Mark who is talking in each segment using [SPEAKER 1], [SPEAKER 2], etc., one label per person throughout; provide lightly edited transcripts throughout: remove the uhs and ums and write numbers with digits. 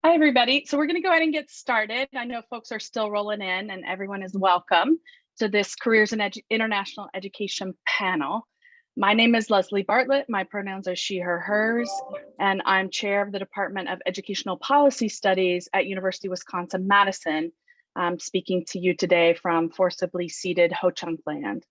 [SPEAKER 1] Hi, everybody. So we're going to go ahead and get started. I know folks are still rolling in and everyone is welcome to this Careers in International Education panel. My name is Leslie Bartlett. My pronouns are she, her, hers, and I'm chair of the Department of Educational Policy Studies at University of Wisconsin-Madison. I'm speaking to you today from forcibly ceded Ho-Chunk land.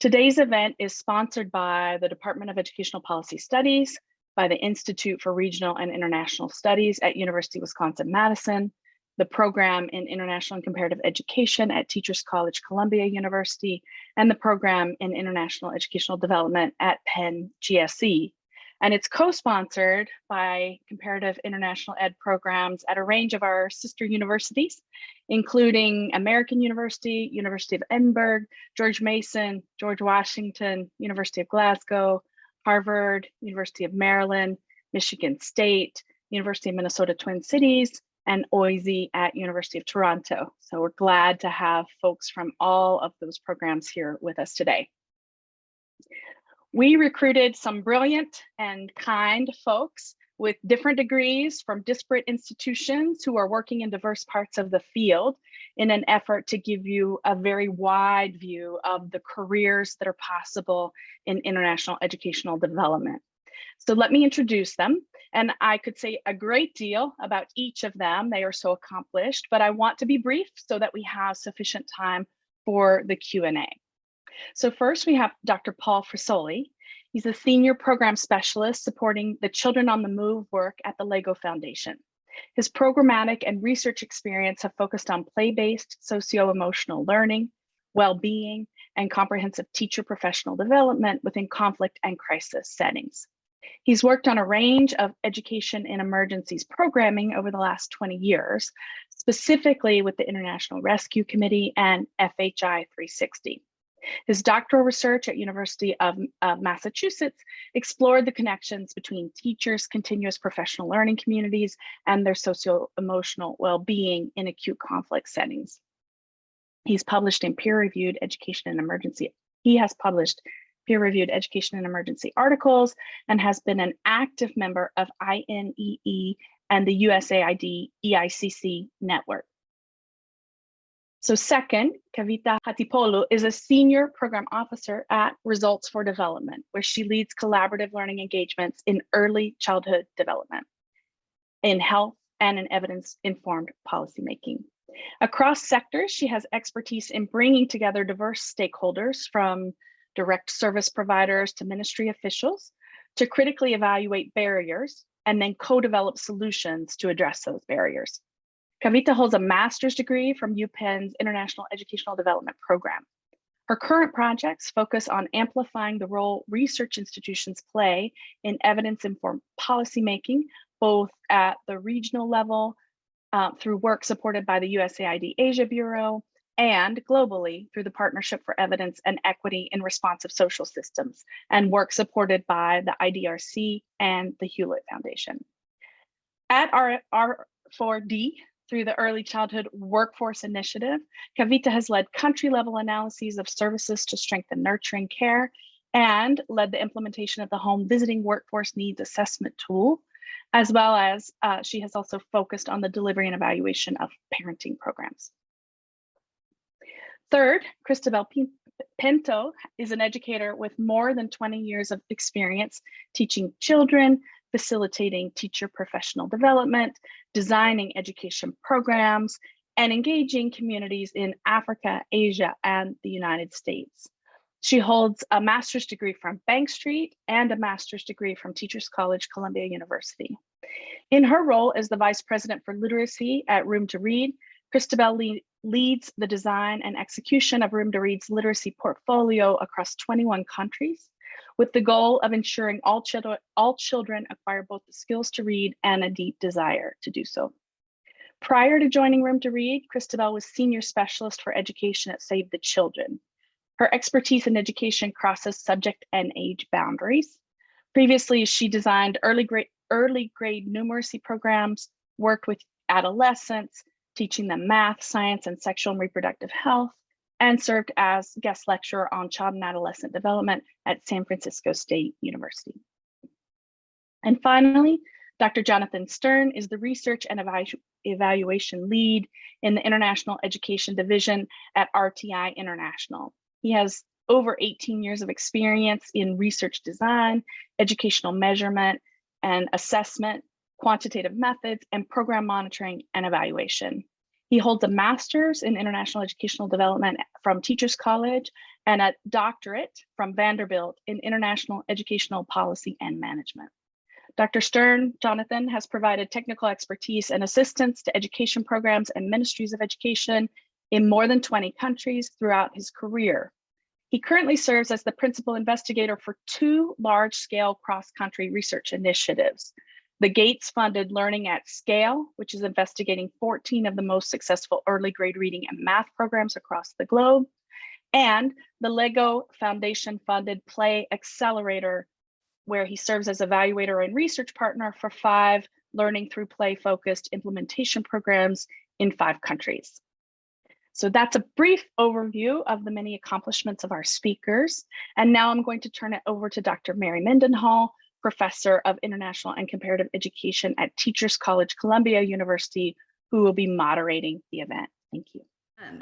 [SPEAKER 1] Today's event is sponsored by the Department of Educational Policy Studies, by the Institute for Regional and International Studies at University of Wisconsin-Madison, the Program in International and Comparative Education at Teachers College Columbia University, and the Program in International Educational Development at Penn GSE. And it's co-sponsored by comparative international ed programs at a range of our sister universities, including American University, University of Edinburgh, George Mason, George Washington, University of Glasgow, Harvard, University of Maryland, Michigan State, University of Minnesota Twin Cities, and OISE at University of Toronto. So we're glad to have folks from all of those programs here with us today. We recruited some brilliant and kind folks with different degrees from disparate institutions who are working in diverse parts of the field in an effort to give you a very wide view of the careers that are possible in international educational development. So let me introduce them. And I could say a great deal about each of them. They are so accomplished, but I want to be brief so that we have sufficient time for the Q&A. So first we have Dr. Paul Frisoli. He's a senior program specialist supporting the Children on the Move work at the LEGO Foundation. His programmatic and research experience have focused on play-based socio-emotional learning, well-being, and comprehensive teacher professional development within conflict and crisis settings. He's worked on a range of education in emergencies programming over the last 20 years, specifically with the International Rescue Committee and FHI 360. His doctoral research at University of Massachusetts explored the connections between teachers' continuous professional learning communities and their socio-emotional well-being in acute conflict settings. He's published in peer-reviewed education and emergency. He has published peer-reviewed education and emergency articles and has been an active member of INEE and the USAID EICC network. So second, Kavita Hatipolu is a senior program officer at Results for Development, where she leads collaborative learning engagements in early childhood development, in health, and in evidence-informed policymaking. Across sectors, she has expertise in bringing together diverse stakeholders, from direct service providers to ministry officials, to critically evaluate barriers and then co-develop solutions to address those barriers. Kavita holds a master's degree from UPenn's International Educational Development Program. Her current projects focus on amplifying the role research institutions play in evidence-informed policymaking, both at the regional level through work supported by the USAID Asia Bureau, and globally through the Partnership for Evidence and Equity in Responsive Social Systems, and work supported by the IDRC and the Hewlett Foundation. At R4D, through the Early Childhood Workforce Initiative, Kavita has led country-level analyses of services to strengthen nurturing care and led the implementation of the Home Visiting Workforce Needs Assessment Tool, as well as she has also focused on the delivery and evaluation of parenting programs. Third, Cristabel Pinto is an educator with more than 20 years of experience teaching children, facilitating teacher professional development, designing education programs, and engaging communities in Africa, Asia, and the United States. She holds a master's degree from Bank Street and a master's degree from Teachers College Columbia University. In her role as the Vice President for Literacy at Room to Read, Cristabel leads the design and execution of Room to Read's literacy portfolio across 21 countries, with the goal of ensuring all children acquire both the skills to read and a deep desire to do so. Prior to joining Room to Read, Cristabel was Senior Specialist for Education at Save the Children. Her expertise in education crosses subject and age boundaries. Previously, she designed early grade numeracy programs, worked with adolescents, teaching them math, science, and sexual and reproductive health, and served as guest lecturer on child and adolescent development at San Francisco State University. And finally, Dr. Jonathan Stern is the Research and Evaluation Lead in the International Education Division at RTI International. He has over 18 years of experience in research design, educational measurement and assessment, quantitative methods, and program monitoring and evaluation. He holds a master's in international educational development from Teachers College and a doctorate from Vanderbilt in international educational policy and management. Dr. Stern, Jonathan, has provided technical expertise and assistance to education programs and ministries of education in more than 20 countries throughout his career. He currently serves as the principal investigator for 2 large-scale cross-country research initiatives. The Gates-funded Learning at Scale, which is investigating 14 of the most successful early grade reading and math programs across the globe, and the Lego Foundation-funded Play Accelerator, where he serves as evaluator and research partner for 5 learning through play-focused implementation programs in 5 countries. So that's a brief overview of the many accomplishments of our speakers. And now I'm going to turn it over to Dr. Mary Mendenhall, Professor of International and Comparative Education at Teachers College, Columbia University, who will be moderating the event. Thank you.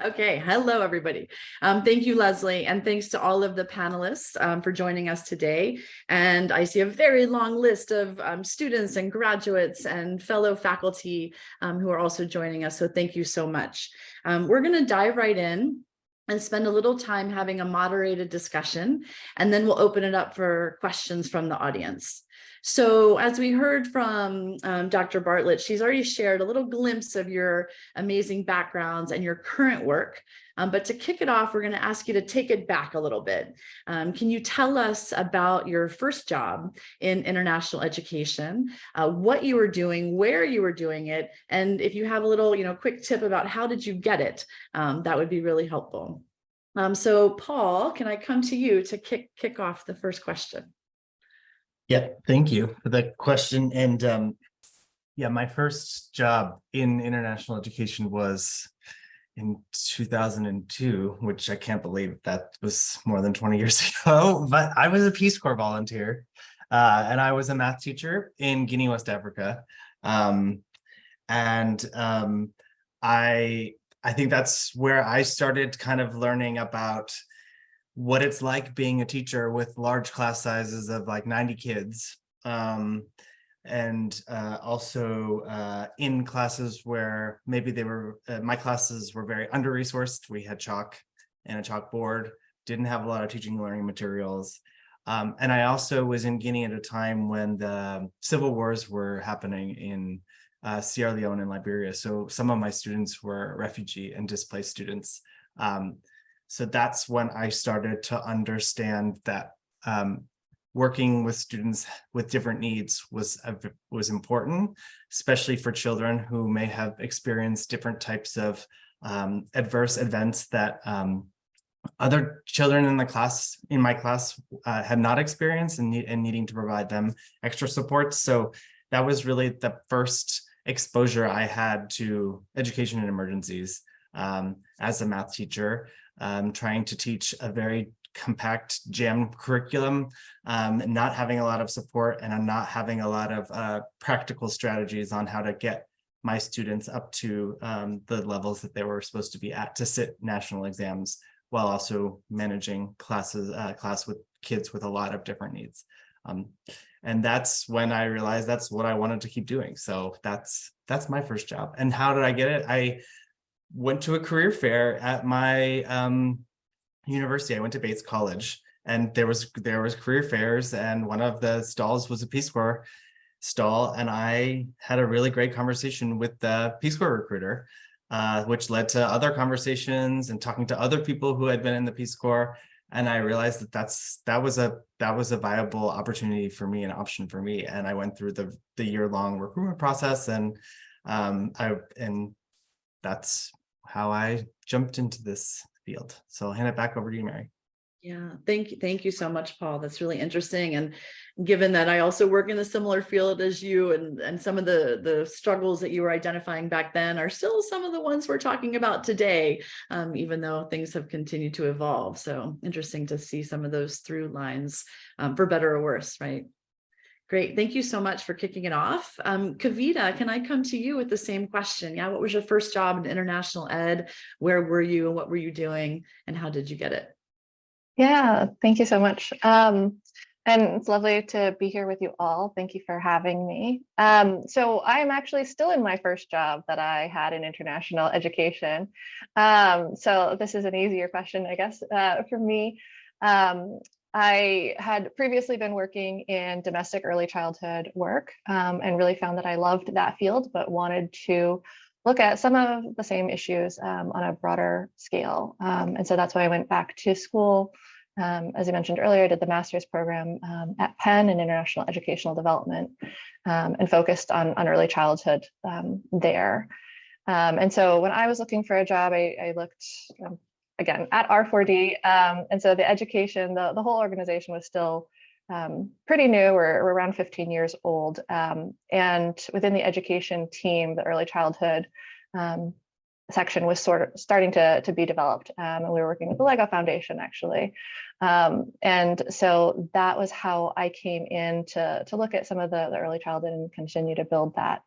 [SPEAKER 2] Okay, hello everybody. Thank you, Leslie, and thanks to all of the panelists for joining us today. And I see a very long list of students and graduates and fellow faculty who are also joining us, so thank you so much. We're going to dive right in and spend a little time having a moderated discussion, and then we'll open it up for questions from the audience. So as we heard from Dr. Bartlett, she's already shared a little glimpse of your amazing backgrounds and your current work. But to kick it off, we're going to ask you to take it back a little bit. Can you tell us about your first job in international education, what you were doing, where you were doing it, and if you have a little, quick tip about how did you get it, that would be really helpful. So Paul, can I come to you to kick off the first question?
[SPEAKER 3] Yeah, thank you for the question. And yeah, my first job in international education was in 2002, which I can't believe that was more than 20 years ago, but I was a Peace Corps volunteer and I was a math teacher in Guinea, West Africa. I think that's where I started kind of learning about what it's like being a teacher with large class sizes of like 90 kids. Also in classes where maybe my classes were very under-resourced. We had chalk and a chalkboard, didn't have a lot of teaching and learning materials. And I also was in Guinea at a time when the civil wars were happening in Sierra Leone and Liberia. So some of my students were refugee and displaced students. So that's when I started to understand that working with students with different needs was important, especially for children who may have experienced different types of adverse events that other children in my class had not experienced, and needing to provide them extra support. So that was really the first exposure I had to education in emergencies as a math teacher. Trying to teach a very compact jammed curriculum, not having a lot of support, and I'm not having a lot of practical strategies on how to get my students up to the levels that they were supposed to be at to sit national exams, while also managing class with kids with a lot of different needs. And that's when I realized that's what I wanted to keep doing. So that's my first job. And how did I get it? I went to a career fair at my university. I went to Bates College, and there was career fairs, and one of the stalls was a Peace Corps stall, and I had a really great conversation with the Peace Corps recruiter, which led to other conversations and talking to other people who had been in the Peace Corps. And I realized that was a viable opportunity for me, an option for me. And I went through the year-long recruitment process, and that's how I jumped into this field. So I'll hand it back over to you, Mary.
[SPEAKER 2] Yeah, thank you so much, Paul. That's really interesting. And given that I also work in a similar field as you, and some of the struggles that you were identifying back then are still some of the ones we're talking about today, even though things have continued to evolve. So interesting to see some of those through lines, for better or worse, right? Great. Thank you so much for kicking it off. Kavita, can I come to you with the same question? Yeah, what was your first job in international ed? Where were you and what were you doing and how did you get it?
[SPEAKER 4] Yeah, thank you so much. And it's lovely to be here with you all. Thank you for having me. So I am actually still in my first job that I had in international education. So this is an easier question, I guess, for me. I had previously been working in domestic early childhood work and really found that I loved that field, but wanted to look at some of the same issues on a broader scale. And so that's why I went back to school. As I mentioned earlier, I did the master's program at Penn in international educational development and focused on early childhood there. And so when I was looking for a job, I looked again at R4D. And so the education, the whole organization was still pretty new. We're around 15 years old. And within the education team, the early childhood section was sort of starting to be developed. And we were working with the Lego Foundation, actually. And so that was how I came in to look at some of the early childhood and continue to build that.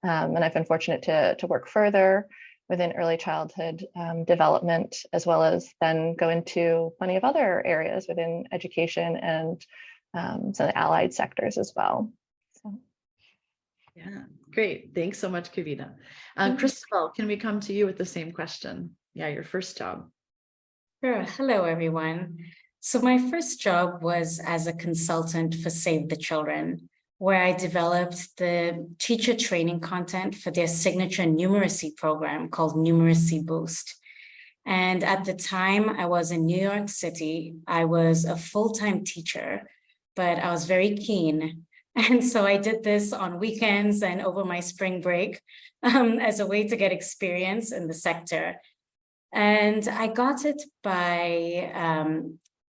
[SPEAKER 4] And I've been fortunate to work further within early childhood development, as well as then go into plenty of other areas within education and some of the allied sectors as well. So.
[SPEAKER 2] Yeah, great. Thanks so much, Kavita. Christabel, can we come to you with the same question? Yeah, your first job.
[SPEAKER 5] Sure. Hello, everyone. So my first job was as a consultant for Save the Children, where I developed the teacher training content for their signature numeracy program called Numeracy Boost. And at the time, I was in New York City. I was a full-time teacher, but I was very keen. And so I did this on weekends and over my spring break as a way to get experience in the sector. And I got it by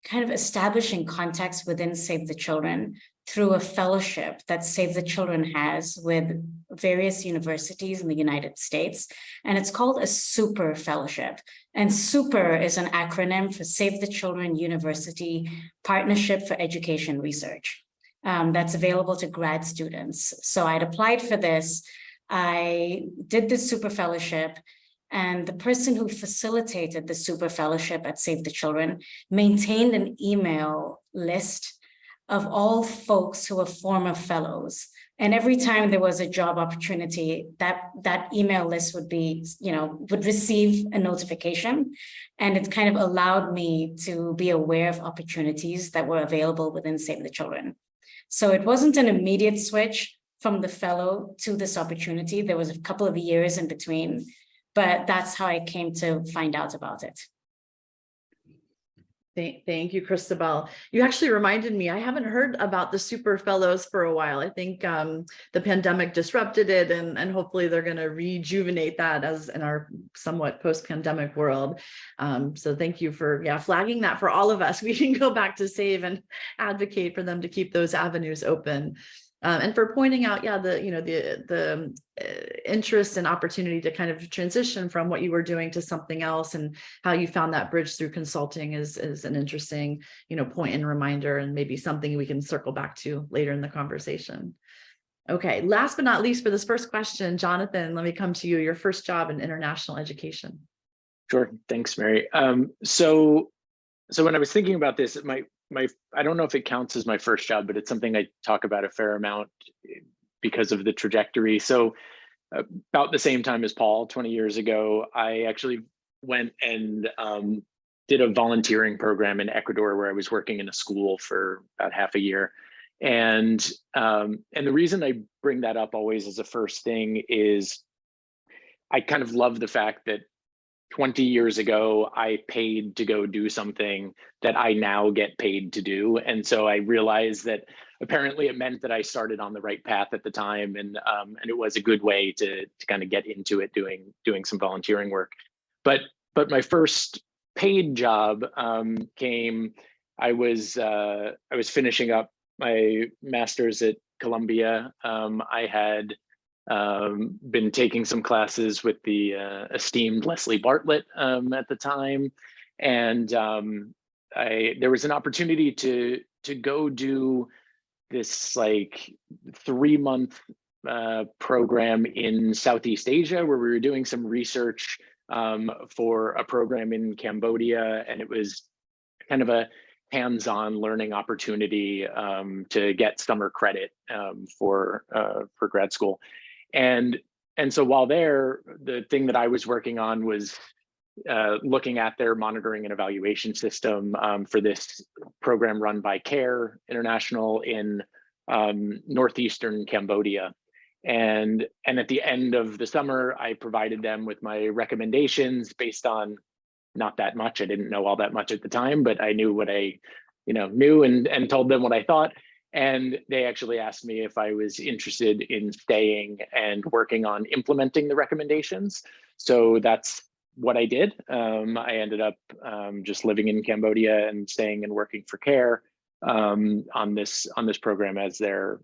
[SPEAKER 5] kind of establishing contacts within Save the Children through a fellowship that Save the Children has with various universities in the United States. And it's called a super fellowship. And super is an acronym for Save the Children University Partnership for Education Research. That's available to grad students. So I'd applied for this. I did this super fellowship, and the person who facilitated the super fellowship at Save the Children maintained an email list of all folks who were former fellows. And every time there was a job opportunity, that email list would be, would receive a notification. And it kind of allowed me to be aware of opportunities that were available within Save the Children. So it wasn't an immediate switch from the fellow to this opportunity. There was a couple of years in between, but that's how I came to find out about it.
[SPEAKER 2] Thank you, Christabel. You actually reminded me, I haven't heard about the super fellows for a while. I think the pandemic disrupted it, and hopefully they're going to rejuvenate that as in our somewhat post-pandemic world. So thank you for flagging that for all of us. We can go back to Save and advocate for them to keep those avenues open. And for pointing out, the interest and opportunity to kind of transition from what you were doing to something else, and how you found that bridge through consulting is an interesting, point and reminder, and maybe something we can circle back to later in the conversation. Okay, last but not least for this first question, Jonathan, let me come to you. Your first job in international education.
[SPEAKER 6] Sure, thanks, Mary. So when I was thinking about this, I don't know if it counts as my first job, but it's something I talk about a fair amount because of the trajectory. So about the same time as Paul, 20 years ago, I actually went and did a volunteering program in Ecuador where I was working in a school for about half a year. And the reason I bring that up always as a first thing is I kind of love the fact that 20 years ago, I paid to go do something that I now get paid to do. And so I realized that apparently it meant that I started on the right path at the time. And it was a good way to kind of get into it, doing some volunteering work. But my first paid job came, I was finishing up my master's at Columbia. I had been taking some classes with the esteemed Leslie Bartlett at the time, and there was an opportunity to go do this like 3-month program in Southeast Asia where we were doing some research for a program in Cambodia, and it was kind of a hands-on learning opportunity to get summer credit for grad school. And so while there, the thing that I was working on was looking at their monitoring and evaluation system for this program run by CARE International in northeastern Cambodia. And at the end of the summer, I provided them with my recommendations based on not that much. I didn't know all that much at the time, but I knew what I knew and told them what I thought. And they actually asked me if I was interested in staying and working on implementing the recommendations. So that's what I did. I ended up just living in Cambodia and staying and working for CARE on this program as their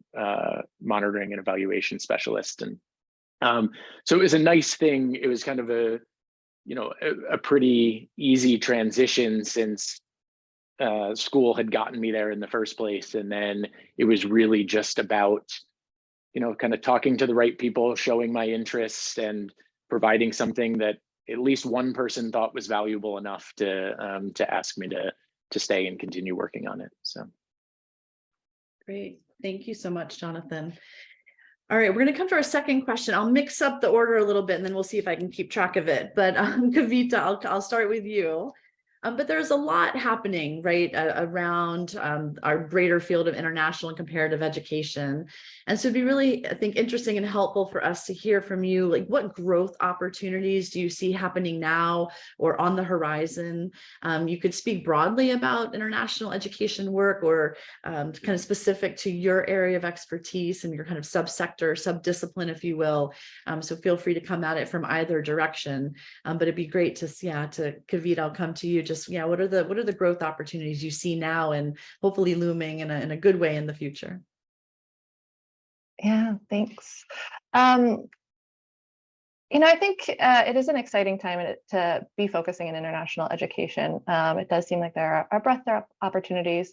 [SPEAKER 6] monitoring and evaluation specialist. And so it was a nice thing. It was kind of a pretty easy transition since school had gotten me there in the first place. And then it was really just about, kind of talking to the right people, showing my interests, and providing something that at least one person thought was valuable enough to ask me to stay and continue working on it. So.
[SPEAKER 2] Great. Thank you so much, Jonathan. All right, we're going to come to our second question. I'll mix up the order a little bit and then we'll see if I can keep track of it. But Kavita, I'll start with you. But there's a lot happening, right, around our greater field of international and comparative education. And so it'd be really, I think, interesting and helpful for us to hear from you, like what growth opportunities do you see happening now or on the horizon? You could speak broadly about international education work or kind of specific to your area of expertise and your kind of subsector, subdiscipline, if you will. So feel free to come at it from either direction. But it'd be great to Kavita, I'll come to you. Just what are the growth opportunities you see now and hopefully looming in a good way in the future?
[SPEAKER 4] Yeah, thanks. I think it is an exciting time to be focusing in international education. It does seem like there are a breadth of opportunities,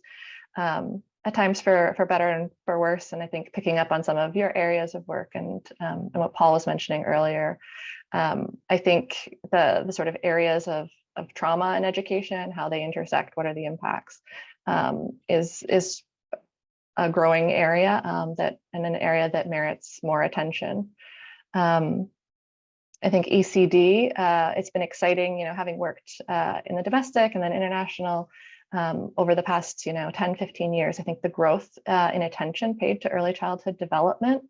[SPEAKER 4] at times for better and for worse. And I think picking up on some of your areas of work and what Paul was mentioning earlier, I think the sort of areas of trauma and education, how they intersect, what are the impacts, is a growing area and an area that merits more attention. I think ECD, it's been exciting, having worked in the domestic and then international over the past, 10, 15 years. I think the growth in attention paid to early childhood development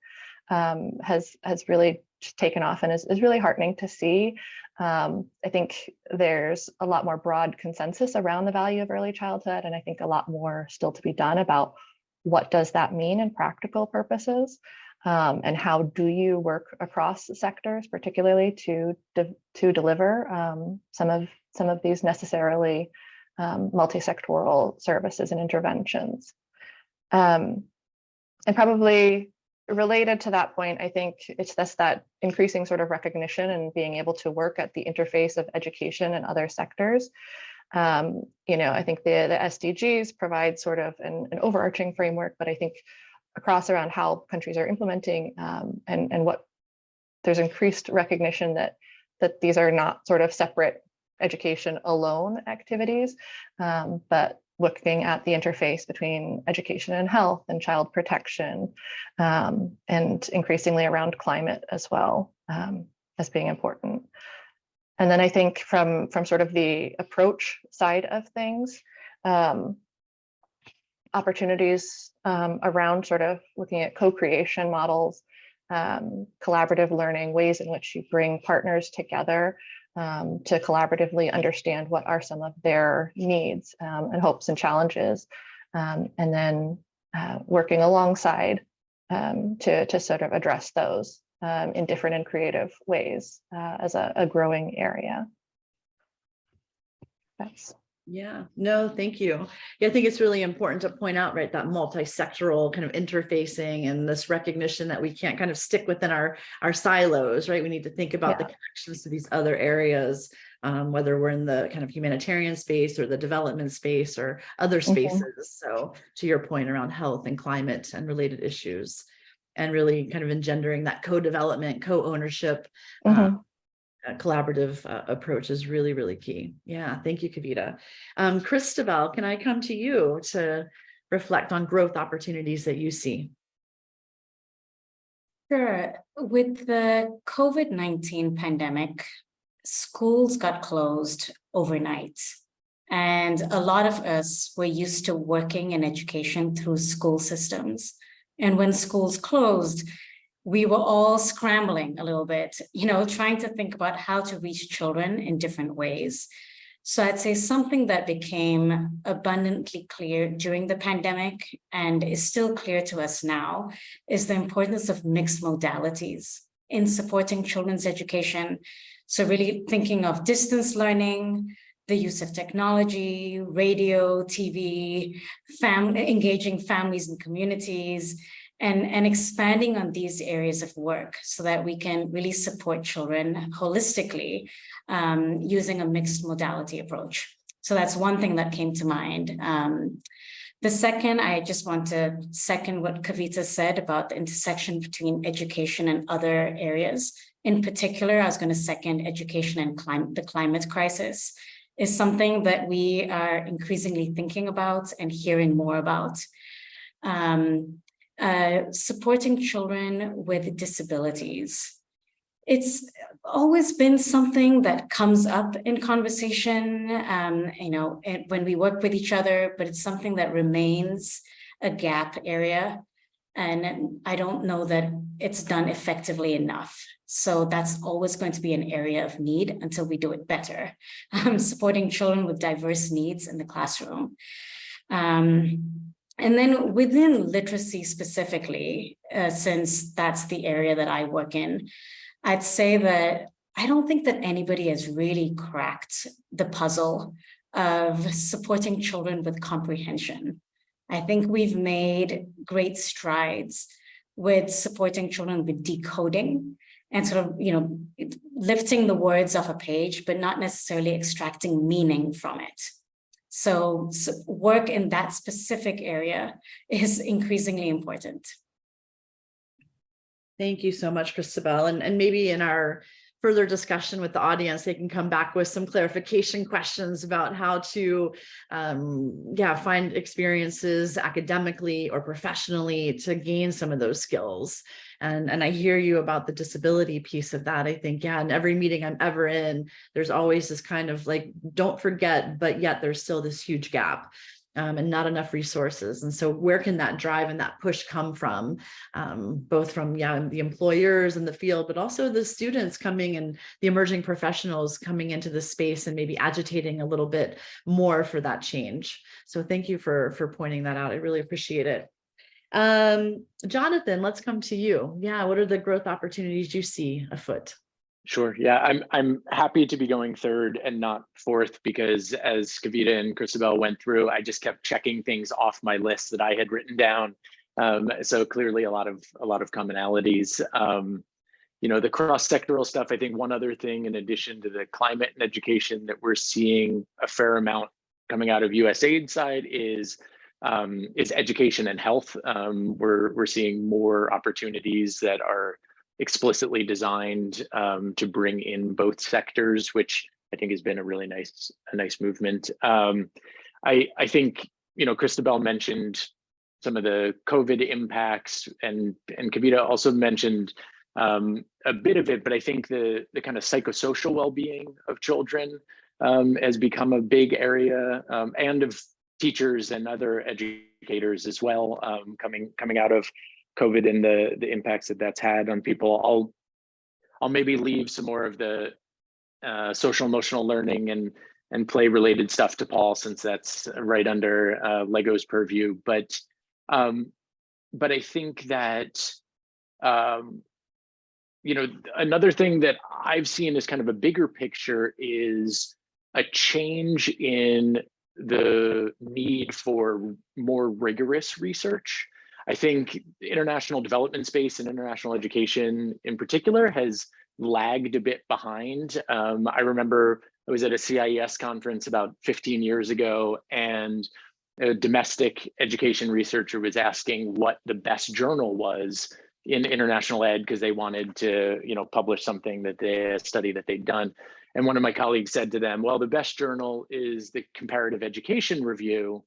[SPEAKER 4] has really taken off and is really heartening to see. I think there's a lot more broad consensus around the value of early childhood, and I think a lot more still to be done about what does that mean in practical purposes, and how do you work across sectors, particularly to deliver some of these necessarily multi-sectoral services and interventions. And probably related to that point, I think it's that increasing sort of recognition and being able to work at the interface of education and other sectors. I think the SDGs provide sort of an overarching framework, but I think across around how countries are implementing and what there's increased recognition that these are not sort of separate education alone activities, but looking at the interface between education and health and child protection, and increasingly around climate as well, as being important. And then I think from sort of the approach side of things, opportunities around sort of looking at co-creation models, collaborative learning, ways in which you bring partners together to collaboratively understand what are some of their needs and hopes and challenges, and then working alongside to sort of address those in different and creative ways as a growing area.
[SPEAKER 2] Yeah, no, thank you. Yeah, I think it's really important to point out, right, that multi-sectoral kind of interfacing and this recognition that we can't kind of stick within our silos, right? We need to think about the connections to these other areas whether we're in the kind of humanitarian space or the development space or other spaces. So to your point around health and climate and related issues, and really kind of engendering that co-development, co-ownership, collaborative approach is really, really key. Yeah, thank you, Kavita. Christabel, can I come to you to reflect on growth opportunities that you see?
[SPEAKER 5] Sure. With the COVID-19 pandemic, schools got closed overnight. And a lot of us were used to working in education through school systems. And when schools closed, we were all scrambling a little bit, trying to think about how to reach children in different ways. So I'd say something that became abundantly clear during the pandemic and is still clear to us now is the importance of mixed modalities in supporting children's education. So really thinking of distance learning, the use of technology, radio, TV, engaging families and communities, and expanding on these areas of work so that we can really support children holistically using a mixed modality approach. So that's one thing that came to mind. The second, I just want to second what Kavita said about the intersection between education and other areas. In particular, I was going to second education and the climate crisis is something that we are increasingly thinking about and hearing more about. Supporting children with disabilities. It's always been something that comes up in conversation, when we work with each other, but it's something that remains a gap area. And I don't know that it's done effectively enough. So that's always going to be an area of need until we do it better. Supporting children with diverse needs in the classroom. And then within literacy specifically, since that's the area that I work in, I'd say that I don't think that anybody has really cracked the puzzle of supporting children with comprehension. I think we've made great strides with supporting children with decoding and sort of, lifting the words off a page, but not necessarily extracting meaning from it. So work in that specific area is increasingly important.
[SPEAKER 2] Thank you so much, Christabel. And maybe in our further discussion with the audience, they can come back with some clarification questions about how to find experiences academically or professionally to gain some of those skills. And I hear you about the disability piece of that. I think, in every meeting I'm ever in, there's always this kind of like, don't forget, but yet there's still this huge gap. And not enough resources. And so where can that drive and that push come from? Both from the employers in the field, but also the students coming and the emerging professionals coming into the space and maybe agitating a little bit more for that change. So thank you for pointing that out. I really appreciate it. Jonathan, let's come to you. What are the growth opportunities you see afoot?
[SPEAKER 6] Sure. Yeah, I'm happy to be going third and not fourth because as Kavita and Christabel went through, I just kept checking things off my list that I had written down. So clearly a lot of commonalities. The cross-sectoral stuff. I think one other thing, in addition to the climate and education, that we're seeing a fair amount coming out of USAID side is education and health. We're seeing more opportunities that are explicitly designed to bring in both sectors, which I think has been a really nice movement. I think Christabel mentioned some of the COVID impacts, and Kavita also mentioned a bit of it, but I think the kind of psychosocial well-being of children has become a big area, and of teachers and other educators as well, coming out of COVID and the impacts that that's had on people. I'll maybe leave some more of the social emotional learning and play related stuff to Paul, since that's right under Lego's purview. But I think that another thing that I've seen as kind of a bigger picture is a change in the need for more rigorous research. I think international development space and international education in particular has lagged a bit behind. I remember I was at a CIES conference about 15 years ago, and a domestic education researcher was asking what the best journal was in international ed because they wanted to, publish something a study that they'd done. And one of my colleagues said to them, well, the best journal is the Comparative Education Review,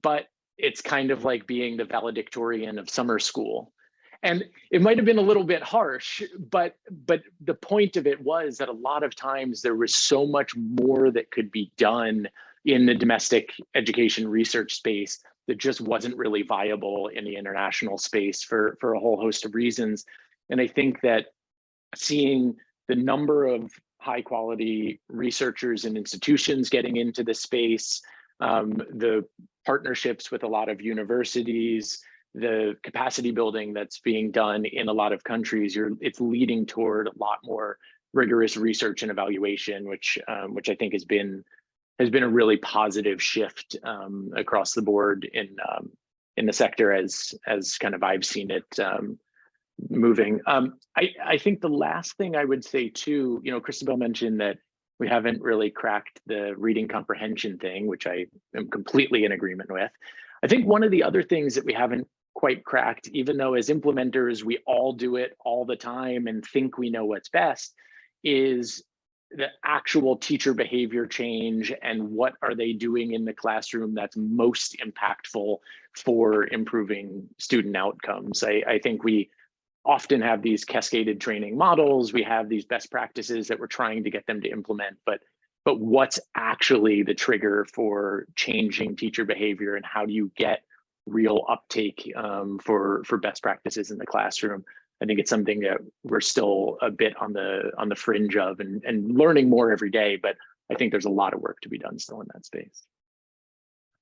[SPEAKER 6] but it's kind of like being the valedictorian of summer school. And it might have been a little bit harsh, but the point of it was that a lot of times there was so much more that could be done in the domestic education research space that just wasn't really viable in the international space for a whole host of reasons. And I think that seeing the number of high quality researchers and institutions getting into the space, the partnerships with a lot of universities, the capacity building that's being done in a lot of countries, it's leading toward a lot more rigorous research and evaluation, which I think has been a really positive shift across the board in the sector as kind of I've seen it moving. I think the last thing I would say too, Christabel mentioned that we haven't really cracked the reading comprehension thing, which I am completely in agreement with. I think one of the other things that we haven't quite cracked, even though as implementers we all do it all the time and think we know what's best, is the actual teacher behavior change and what are they doing in the classroom that's most impactful for improving student outcomes. I think we often have these cascaded training models, we have these best practices that we're trying to get them to implement, but what's actually the trigger for changing teacher behavior, and how do you get real uptake for best practices in the classroom? I think it's something that we're still a bit on the fringe of and learning more every day, but I think there's a lot of work to be done still in that space.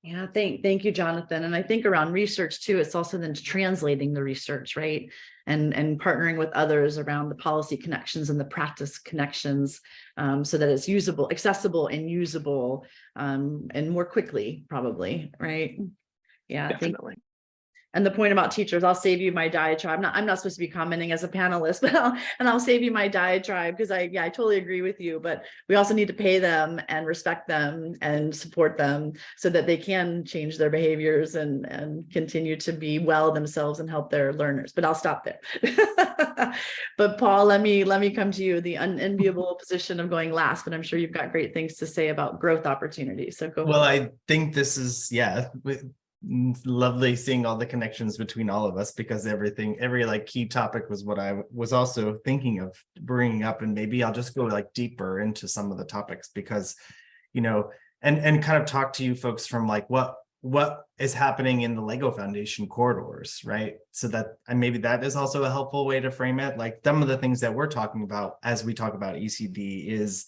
[SPEAKER 2] Yeah, thank you, Jonathan. And I think around research too, it's also then translating the research, right? And partnering with others around the policy connections and the practice connections, so that it's usable, accessible and usable, and more quickly, probably, right? Yeah,
[SPEAKER 6] definitely.
[SPEAKER 2] And the point about teachers, I'll save you my diatribe. I'm not supposed to be commenting as a panelist, but I'll save you my diatribe, because I totally agree with you. But we also need to pay them and respect them and support them so that they can change their behaviors and continue to be well themselves and help their learners. But I'll stop there. But Paul, let me come to you, the unenviable position of going last, but I'm sure you've got great things to say about growth opportunities. So go.
[SPEAKER 3] Well, I think this is, lovely seeing all the connections between all of us, because every like key topic was what I was also thinking of bringing up, and maybe I'll just go like deeper into some of the topics, because and kind of talk to you folks from like what is happening in the Lego Foundation corridors, right? So that, and maybe that is also a helpful way to frame it. Like some of the things that we're talking about as we talk about ECD is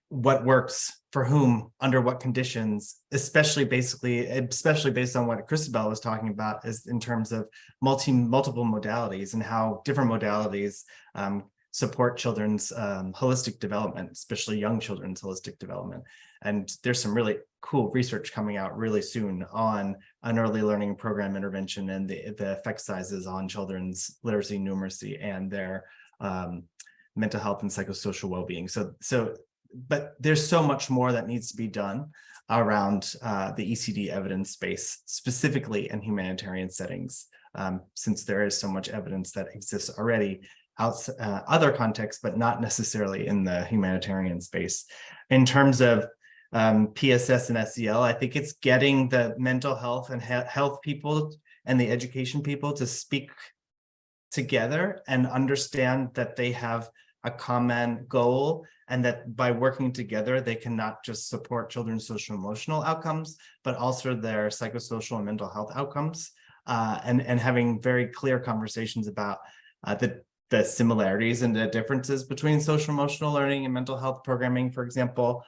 [SPEAKER 3] what works for whom, under what conditions, especially based on what Christabel was talking about, is in terms of multiple modalities and how different modalities support children's holistic development, especially young children's holistic development. And there's some really cool research coming out really soon on an early learning program intervention and the effect sizes on children's literacy, numeracy, and their mental health and psychosocial well-being. But there's so much more that needs to be done around the ECD evidence space, specifically in humanitarian settings, since there is so much evidence that exists already outside other contexts, but not necessarily in the humanitarian space. In terms of PSS and SEL, I think it's getting the mental health and health people and the education people to speak together and understand that they have a common goal, and that by working together, they can not just support children's social emotional outcomes, but also their psychosocial and mental health outcomes, and having very clear conversations about the similarities and the differences between social emotional learning and mental health programming, for example.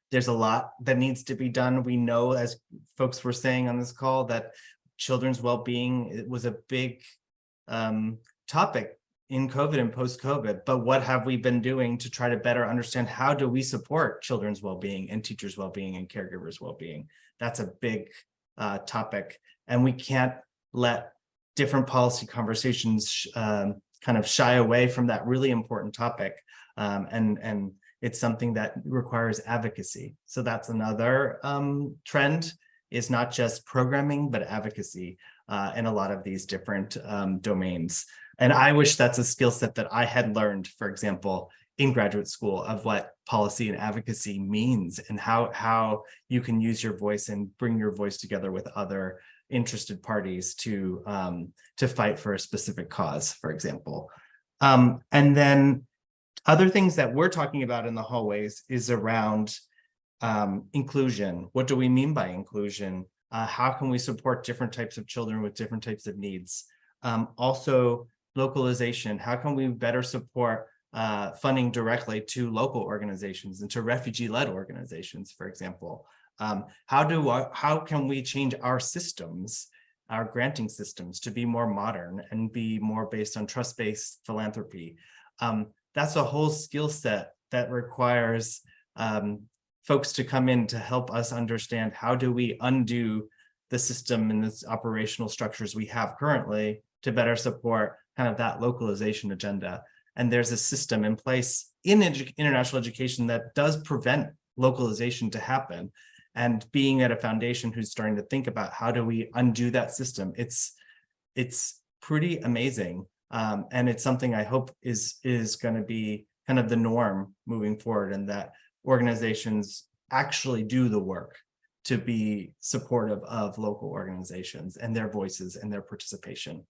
[SPEAKER 3] There's a lot that needs to be done. We know, as folks were saying on this call, that children's well-being was a big topic in COVID and post-COVID, but what have we been doing to try to better understand how do we support children's well-being and teachers' well-being and caregivers' well-being? That's a big topic, and we can't let different policy conversations kind of shy away from that really important topic. And it's something that requires advocacy. So that's another trend, is not just programming, but advocacy in a lot of these different domains. And I wish that's a skill set that I had learned, for example, in graduate school, of what policy and advocacy means, and how you can use your voice and bring your voice together with other interested parties to fight for a specific cause, for example. And then other things that we're talking about in the hallways is around inclusion. What do we mean by inclusion? How can we support different types of children with different types of needs? Also, localization. How can we better support funding directly to local organizations and to refugee-led organizations, for example? How can we change our systems, our granting systems, to be more modern and be more based on trust-based philanthropy? That's a whole skill set that requires folks to come in to help us understand, how do we undo the system and the operational structures we have currently to better support kind of that localization agenda. And there's a system in place in international education that does prevent localization to happen. And being at a foundation who's starting to think about how do we undo that system, it's pretty amazing. And it's something I hope is going to be kind of the norm moving forward, and that organizations actually do the work to be supportive of local organizations and their voices and their participation.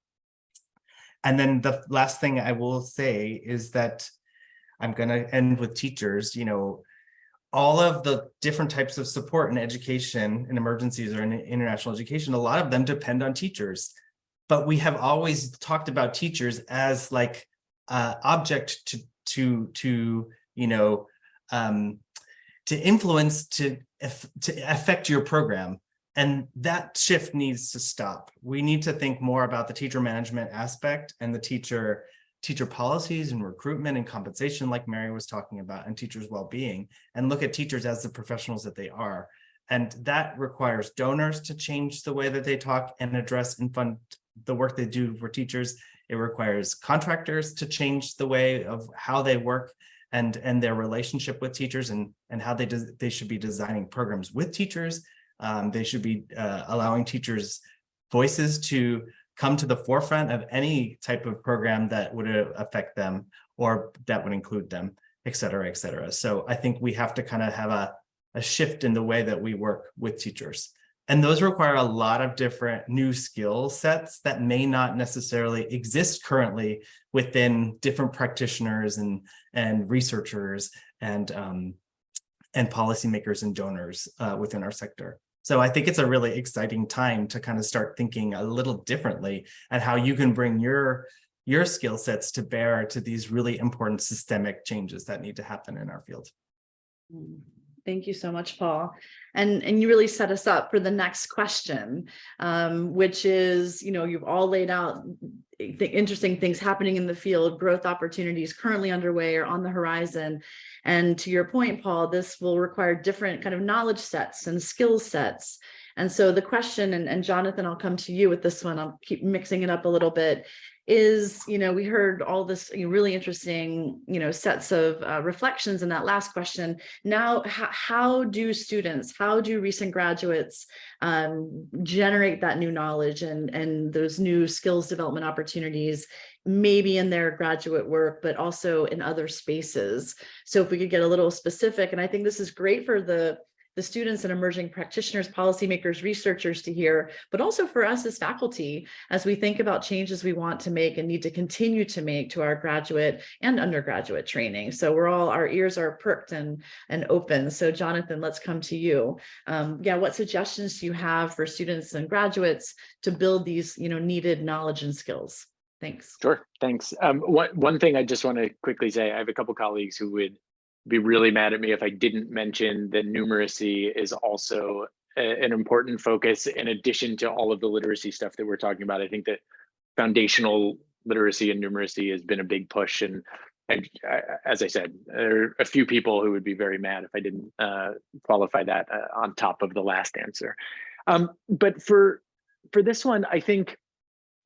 [SPEAKER 3] And then the last thing I will say is that I'm going to end with teachers. You know, all of the different types of support in education, in emergencies, or in international education, a lot of them depend on teachers. But we have always talked about teachers as like object to influence, to affect your program. And that shift needs to stop. We need to think more about the teacher management aspect and the teacher policies and recruitment and compensation, like Mary was talking about, and teachers' well-being, and look at teachers as the professionals that they are. And that requires donors to change the way that they talk and address and fund the work they do for teachers. It requires contractors to change the way of how they work and their relationship with teachers, and how they should be designing programs with teachers. They should be allowing teachers' voices to come to the forefront of any type of program that would affect them or that would include them, et cetera, et cetera. So I think we have to kind of have a shift in the way that we work with teachers. And those require a lot of different new skill sets that may not necessarily exist currently within different practitioners and researchers and policymakers and donors within our sector. So I think it's a really exciting time to kind of start thinking a little differently at how you can bring your skill sets to bear to these really important systemic changes that need to happen in our field.
[SPEAKER 2] Thank you so much, Paul. And you really set us up for the next question, which is, you've all laid out the interesting things happening in the field, growth opportunities currently underway or on the horizon. And to your point, Paul, this will require different kind of knowledge sets and skill sets. And so the question, and Jonathan, I'll come to you with this one, I'll keep mixing it up a little bit, is, we heard all this really interesting, sets of reflections in that last question. Now, how do recent graduates generate that new knowledge and those new skills development opportunities, maybe in their graduate work, but also in other spaces? So if we could get a little specific, and I think this is great for the students and emerging practitioners, policymakers, researchers to hear, but also for us as faculty, as we think about changes we want to make and need to continue to make to our graduate and undergraduate training. So our ears are perked and open. So Jonathan, let's come to you. What suggestions do you have for students and graduates to build these, needed knowledge and skills? Thanks.
[SPEAKER 6] Sure, thanks. One thing I just want to quickly say, I have a couple colleagues who would be really mad at me if I didn't mention that numeracy is also an important focus in addition to all of the literacy stuff that we're talking about. I think that foundational literacy and numeracy has been a big push. And as I said, there are a few people who would be very mad if I didn't qualify that on top of the last answer. But for this one, I think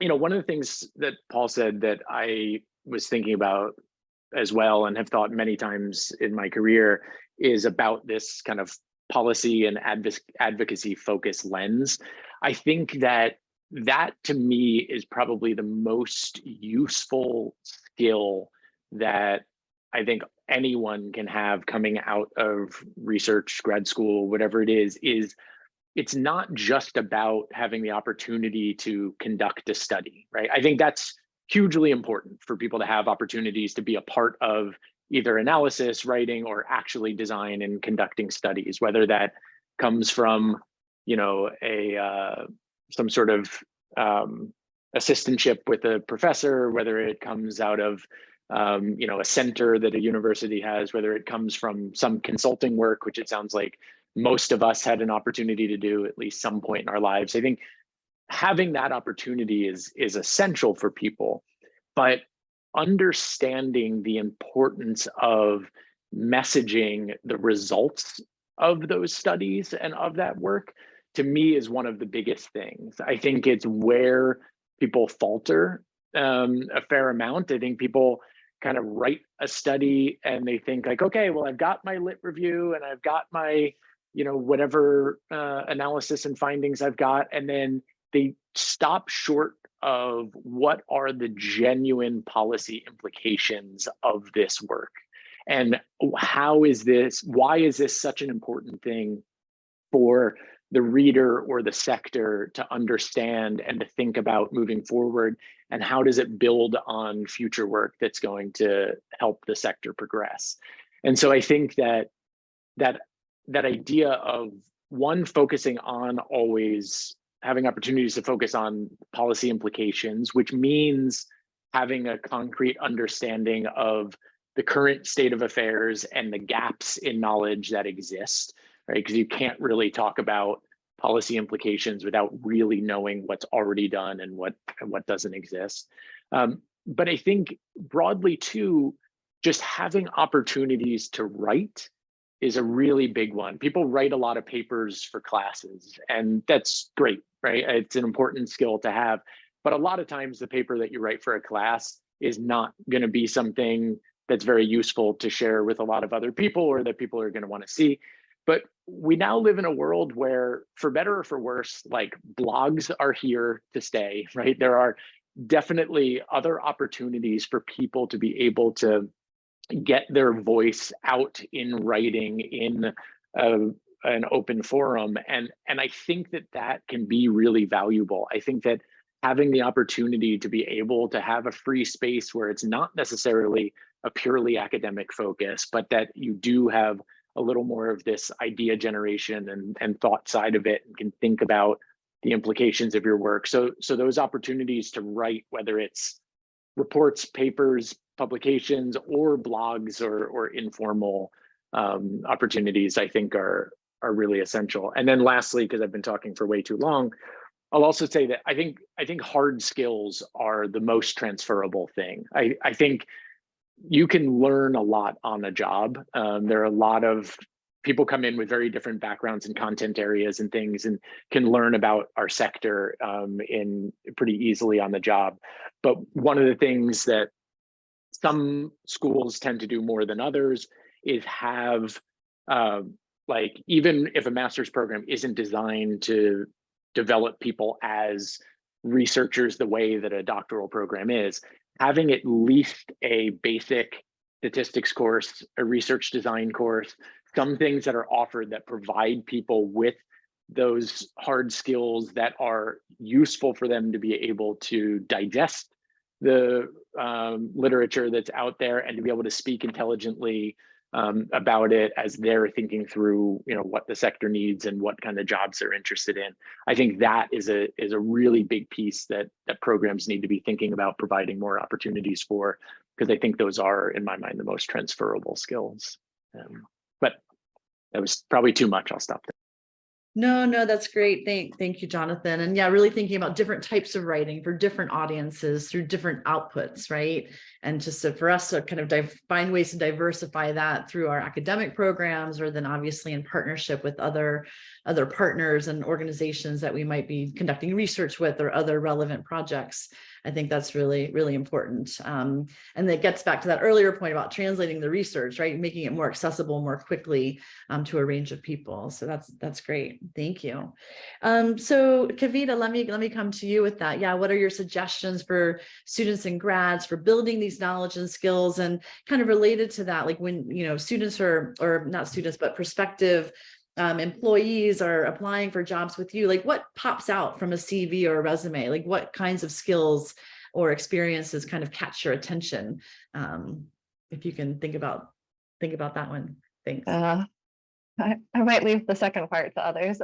[SPEAKER 6] one of the things that Paul said that I was thinking about as well and have thought many times in my career is about this kind of policy and advocacy focused lens. I think that to me is probably the most useful skill that I think anyone can have coming out of research, grad school, whatever it is it's not just about having the opportunity to conduct a study, right? I think that's hugely important for people to have opportunities to be a part of either analysis, writing, or actually design and conducting studies, whether that comes from, some sort of assistantship with a professor, whether it comes out of a center that a university has, whether it comes from some consulting work, which it sounds like most of us had an opportunity to do at least some point in our lives. I think having that opportunity is essential for people, but understanding the importance of messaging the results of those studies and of that work, to me, is one of the biggest things. I think it's where people falter a fair amount. I think people kind of write a study and they think like, okay, well, I've got my lit review and I've got my whatever analysis and findings I've got, and then they stop short of what are the genuine policy implications of this work, and why is this such an important thing for the reader or the sector to understand and to think about moving forward, and how does it build on future work that's going to help the sector progress. And so I think that idea of one, focusing on always having opportunities to focus on policy implications, which means having a concrete understanding of the current state of affairs and the gaps in knowledge that exist, right? Because you can't really talk about policy implications without really knowing what's already done and what doesn't exist. But I think broadly too, just having opportunities to write is a really big one. People write a lot of papers for classes, and that's great, right? It's an important skill to have. But a lot of times the paper that you write for a class is not going to be something that's very useful to share with a lot of other people or that people are going to want to see. But we now live in a world where, for better or for worse, like blogs are here to stay, right? There are definitely other opportunities for people to be able to get their voice out in writing in an open forum. And I think that can be really valuable. I think that having the opportunity to be able to have a free space where it's not necessarily a purely academic focus, but that you do have a little more of this idea generation and thought side of it, and can think about the implications of your work. So those opportunities to write, whether it's reports, papers, publications, or blogs, or informal opportunities, I think are really essential. And then lastly, because I've been talking for way too long, I'll also say that I think hard skills are the most transferable thing. I think you can learn a lot on a job. There are a lot of people come in with very different backgrounds and content areas and things, and can learn about our sector in pretty easily on the job. But one of the things that some schools tend to do more than others is have, like, even if a master's program isn't designed to develop people as researchers the way that a doctoral program is, having at least a basic statistics course, a research design course, some things that are offered that provide people with those hard skills that are useful for them to be able to digest the literature that's out there and to be able to speak intelligently about it as they're thinking through, what the sector needs and what kind of jobs they're interested in. I think that is a really big piece that programs need to be thinking about providing more opportunities for, because I think those are, in my mind, the most transferable skills. But that was probably too much. I'll stop there.
[SPEAKER 2] No, that's great. Thank you, Jonathan. And yeah, really thinking about different types of writing for different audiences through different outputs, right? And just for us to kind of find ways to diversify that through our academic programs, or then obviously in partnership with other partners and organizations that we might be conducting research with, or other relevant projects. I think that's really, really important. And that gets back to that earlier point about translating the research, right? Making it more accessible more quickly to a range of people. So that's great. Thank you. So Kavita, let me come to you with that. Yeah, what are your suggestions for students and grads for building these knowledge and skills? And kind of related to that, like when, students or not students, but prospective employees are applying for jobs with you, like what pops out from a CV or a resume? Like what kinds of skills or experiences kind of catch your attention? If you can think about that one. Thanks.
[SPEAKER 4] I might leave the second part to others,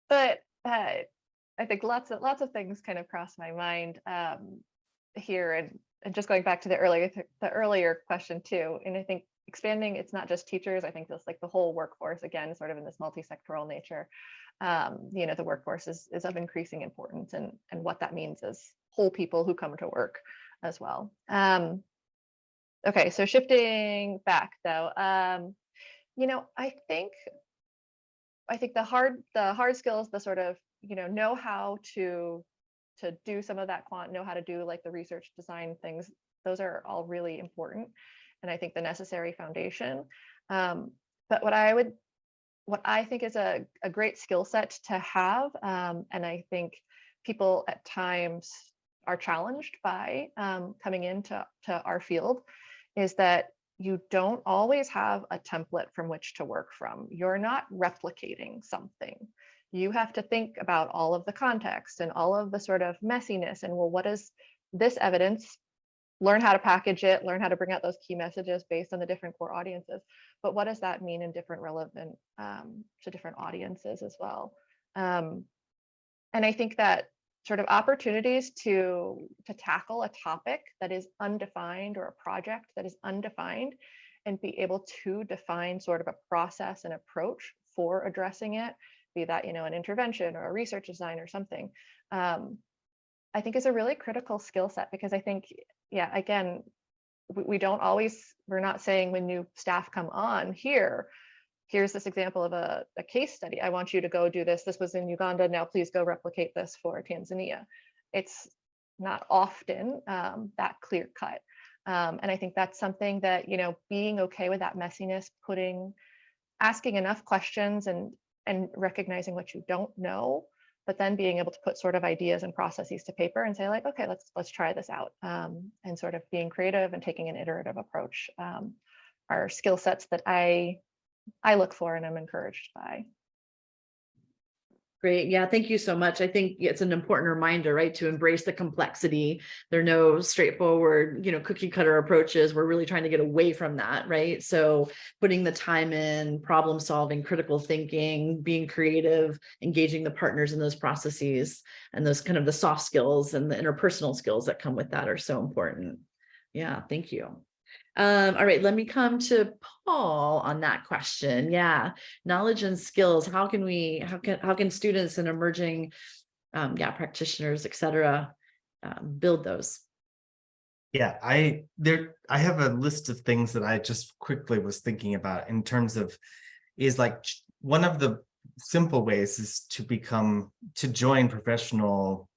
[SPEAKER 4] but I think lots of things kind of cross my mind here, and just going back to the earlier question too. And I think expanding, it's not just teachers. I think that's like the whole workforce, again, sort of in this multi-sectoral nature. The workforce is of increasing importance, and what that means is whole people who come to work as well. Okay, so shifting back though, I think the hard skills, the sort of know how to do some of that know how to do like the research design things, those are all really important, and I think the necessary foundation. But what I think is a great skill set to have, and I think people at times are challenged by coming into our field, is that you don't always have a template from which to work from. You're not replicating something. You have to think about all of the context and all of the sort of messiness, and well, what is this evidence? Learn how to package it, learn how to bring out those key messages based on the different core audiences. But what does that mean in different relevant to different audiences as well? And I think that sort of opportunities to tackle a topic that is undefined, or a project that is undefined, and be able to define sort of a process and approach for addressing it, be that an intervention or a research design or something, I think is a really critical skill set, because I think, yeah, again, we're not saying when new staff come on, here's this example of a case study. I want you to go do this. This was in Uganda. Now please go replicate this for Tanzania. It's not often that clear cut. And I think that's something that, being okay with that messiness, asking enough questions and recognizing what you don't know, but then being able to put sort of ideas and processes to paper and say like, okay, let's try this out, and sort of being creative and taking an iterative approach are skill sets that I look for and I'm encouraged by.
[SPEAKER 2] Great. Yeah, thank you so much. I think it's an important reminder, right, to embrace the complexity. There are no straightforward, cookie cutter approaches. We're really trying to get away from that, right? So putting the time in, problem solving, critical thinking, being creative, engaging the partners in those processes, and those kind of the soft skills and the interpersonal skills that come with that are so important. Yeah, thank you. All right, let me come to Paul on that question. Yeah, knowledge and skills. How can students and emerging practitioners, et cetera, build those?
[SPEAKER 3] Yeah, I have a list of things that I just quickly was thinking about in terms of, is like one of the simple ways is to join professional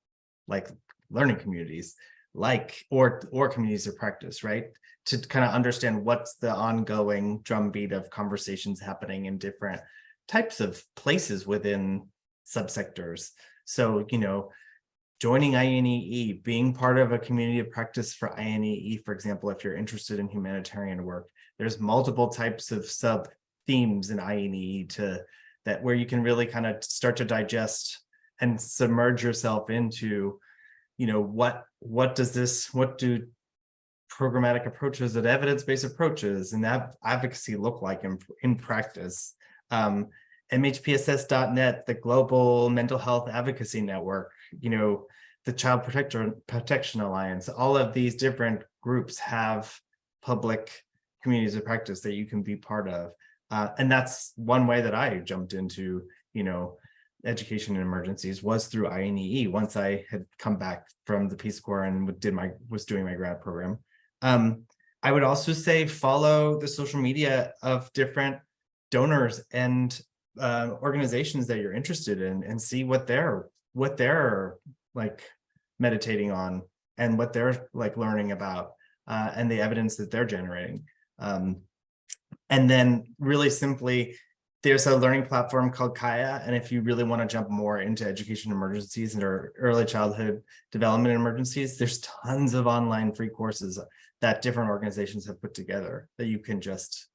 [SPEAKER 3] like learning communities, like or communities of practice, right? To kind of understand what's the ongoing drumbeat of conversations happening in different types of places within subsectors. So, joining INEE, being part of a community of practice for INEE, for example, if you're interested in humanitarian work, there's multiple types of sub themes in INEE where you can really kind of start to digest and submerge yourself into, what do programmatic approaches and evidence-based approaches and advocacy look like in practice. MHPSS.net, the Global Mental Health Advocacy Network, the Child Protection Alliance, all of these different groups have public communities of practice that you can be part of. And that's one way that I jumped into education in emergencies was through INEE once I had come back from the Peace Corps and was doing my grad program. I would also say follow the social media of different donors and organizations that you're interested in, and see what they're like meditating on and what they're like learning about, and the evidence that they're generating. And then really simply, there's a learning platform called Kaya. And if you really want to jump more into education emergencies or early childhood development emergencies, there's tons of online free courses that different organizations have put together that you can just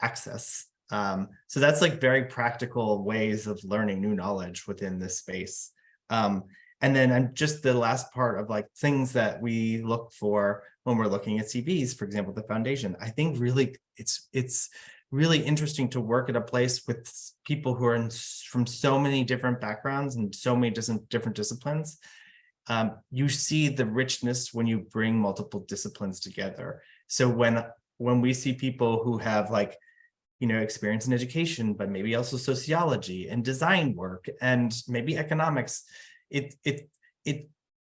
[SPEAKER 3] access. So that's like very practical ways of learning new knowledge within this space. And then just the last part of like things that we look for when we're looking at CVs, for example, the foundation. I think really it's really interesting to work at a place with people who are from so many different backgrounds and so many different disciplines. You see the richness when you bring multiple disciplines together. So when we see people who have like, experience in education, but maybe also sociology and design work and maybe economics, it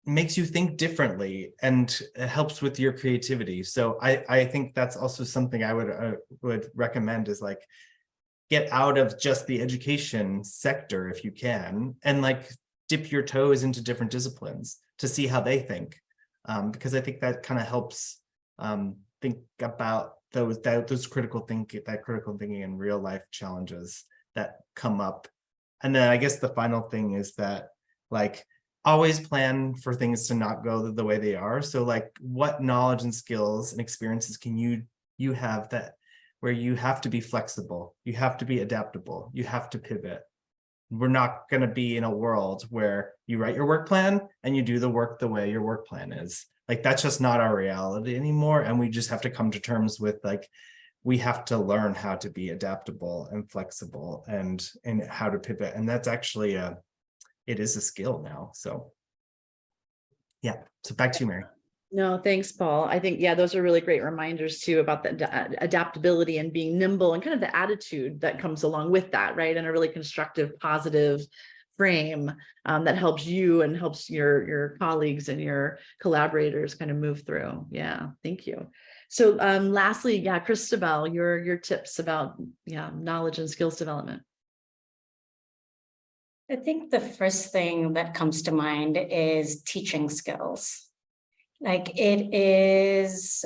[SPEAKER 3] makes you think differently and it helps with your creativity. So I think that's also something I would recommend, is like get out of just the education sector if you can, and like dip your toes into different disciplines to see how they think, because I think that kind of helps think about those critical thinking and real life challenges that come up. And then I guess the final thing is that like always plan for things to not go the way they are. So like what knowledge and skills and experiences can you have that where you have to be flexible, you have to be adaptable, you have to pivot. We're not going to be in a world where you write your work plan and you do the work the way your work plan is. Like that's just not our reality anymore. And we just have to come to terms with like, we have to learn how to be adaptable and flexible and how to pivot. And that's actually it is a skill now. So yeah, so back to you, Mary.
[SPEAKER 2] No, thanks, Paul. I think, yeah, those are really great reminders too about the adaptability and being nimble and kind of the attitude that comes along with that, right? And a really constructive, positive frame that helps you and helps your colleagues and your collaborators kind of move through. Yeah, thank you. So lastly, yeah, Christabel, your tips about knowledge and skills development.
[SPEAKER 5] I think the first thing that comes to mind is teaching skills. Like it is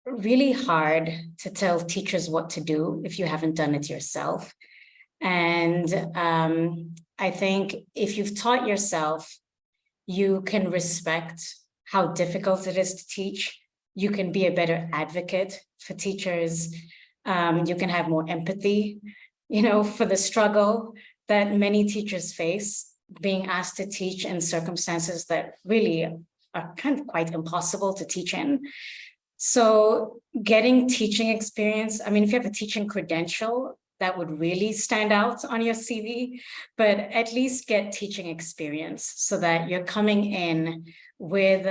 [SPEAKER 5] really hard to tell teachers what to do if you haven't done it yourself. And I think if you've taught yourself, you can respect how difficult it is to teach. You can be a better advocate for teachers. You can have more empathy, for the struggle that many teachers face, being asked to teach in circumstances that really are kind of quite impossible to teach in. So getting teaching experience, I mean, if you have a teaching credential, that would really stand out on your CV, but at least get teaching experience so that you're coming in with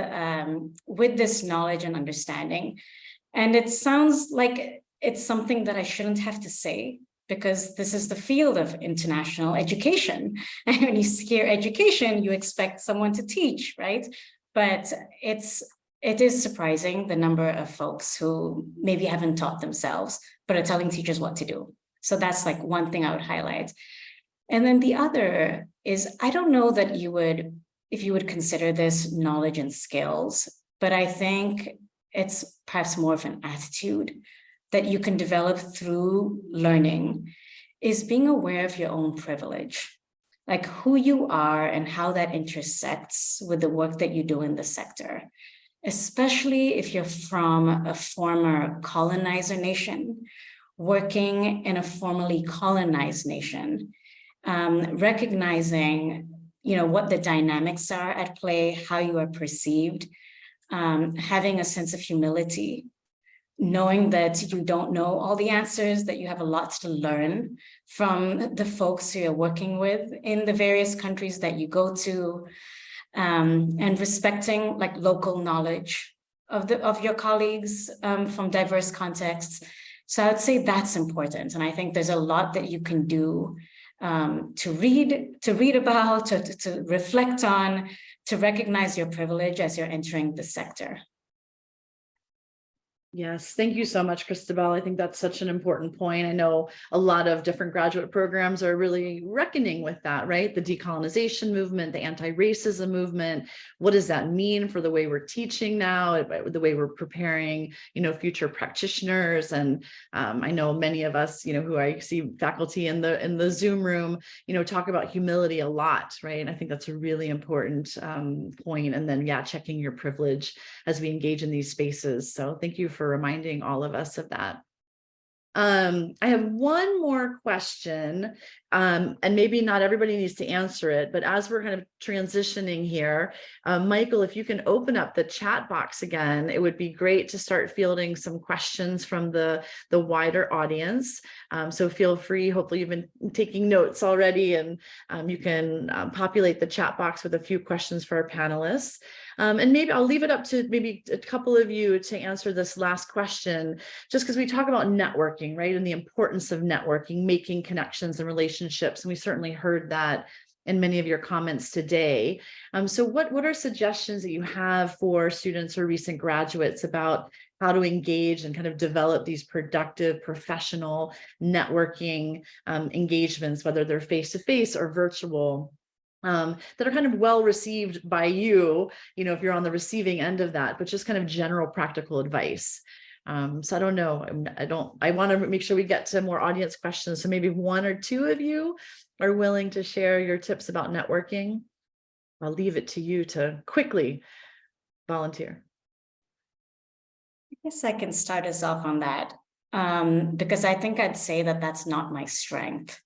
[SPEAKER 5] this knowledge and understanding. And it sounds like it's something that I shouldn't have to say, because this is the field of international education. And when you hear education, you expect someone to teach, right? But it is surprising the number of folks who maybe haven't taught themselves, but are telling teachers what to do. So that's like one thing I would highlight. And then the other is, I don't know that if you would consider this knowledge and skills, but I think it's perhaps more of an attitude that you can develop through learning, is being aware of your own privilege, like who you are and how that intersects with the work that you do in the sector, especially if you're from a former colonizer nation, working in a formerly colonized nation, recognizing, what the dynamics are at play, how you are perceived, having a sense of humility, knowing that you don't know all the answers, that you have a lot to learn from the folks who you're working with in the various countries that you go to, and respecting like local knowledge of your colleagues from diverse contexts. So I would say that's important. And I think there's a lot that you can do to read about, to reflect on, to recognize your privilege as you're entering the sector.
[SPEAKER 2] Yes, thank you so much, Christabel. I think that's such an important point. I know a lot of different graduate programs are really reckoning with that, right? The decolonization movement, the anti-racism movement. What does that mean for the way we're teaching now, the way we're preparing, future practitioners? And I know many of us, who I see faculty in the Zoom room, talk about humility a lot, right? And I think that's a really important point. And then, yeah, checking your privilege as we engage in these spaces. So thank you for reminding all of us of that. I have one more question, and maybe not everybody needs to answer it, but as we're kind of transitioning here, Michael, if you can open up the chat box again, it would be great to start fielding some questions from the wider audience. So feel free, hopefully you've been taking notes already, and you can populate the chat box with a few questions for our panelists. And maybe I'll leave it up to maybe a couple of you to answer this last question, just because we talk about networking, right? And the importance of networking, making connections and relationships. And we certainly heard that in many of your comments today. So what are suggestions that you have for students or recent graduates about how to engage and kind of develop these productive professional networking engagements, whether they're face-to-face or virtual? That are kind of well received by you, if you're on the receiving end of that, but just kind of general practical advice. So I don't know, I want to make sure we get to more audience questions. So maybe one or two of you are willing to share your tips about networking. I'll leave it to you to quickly volunteer.
[SPEAKER 5] I guess I can start us off on that. Because I think I'd say that that's not my strength,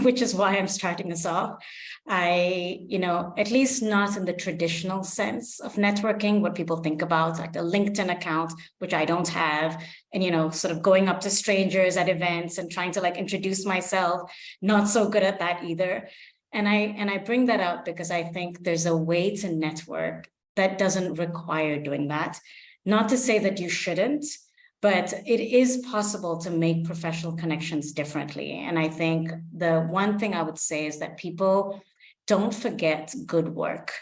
[SPEAKER 5] which is why I'm starting us off. At least not in the traditional sense of networking, what people think about, like the LinkedIn account, which I don't have, and, sort of going up to strangers at events and trying to like introduce myself, not so good at that either. And I bring that up because I think there's a way to network that doesn't require doing that. Not to say that you shouldn't, but it is possible to make professional connections differently. And I think the one thing I would say is that people don't forget good work.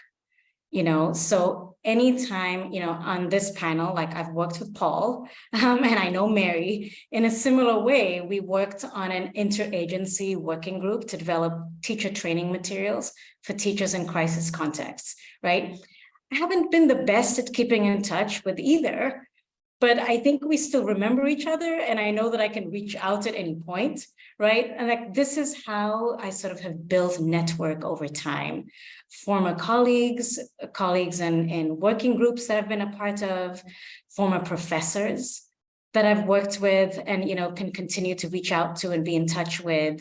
[SPEAKER 5] So anytime, on this panel, like I've worked with Paul and I know Mary, in a similar way, we worked on an interagency working group to develop teacher training materials for teachers in crisis contexts, right? I haven't been the best at keeping in touch with either, but I think we still remember each other, and I know that I can reach out at any point, right? And like this is how I sort of have built network over time. Former colleagues in working groups that I've been a part of, former professors that I've worked with and, can continue to reach out to and be in touch with.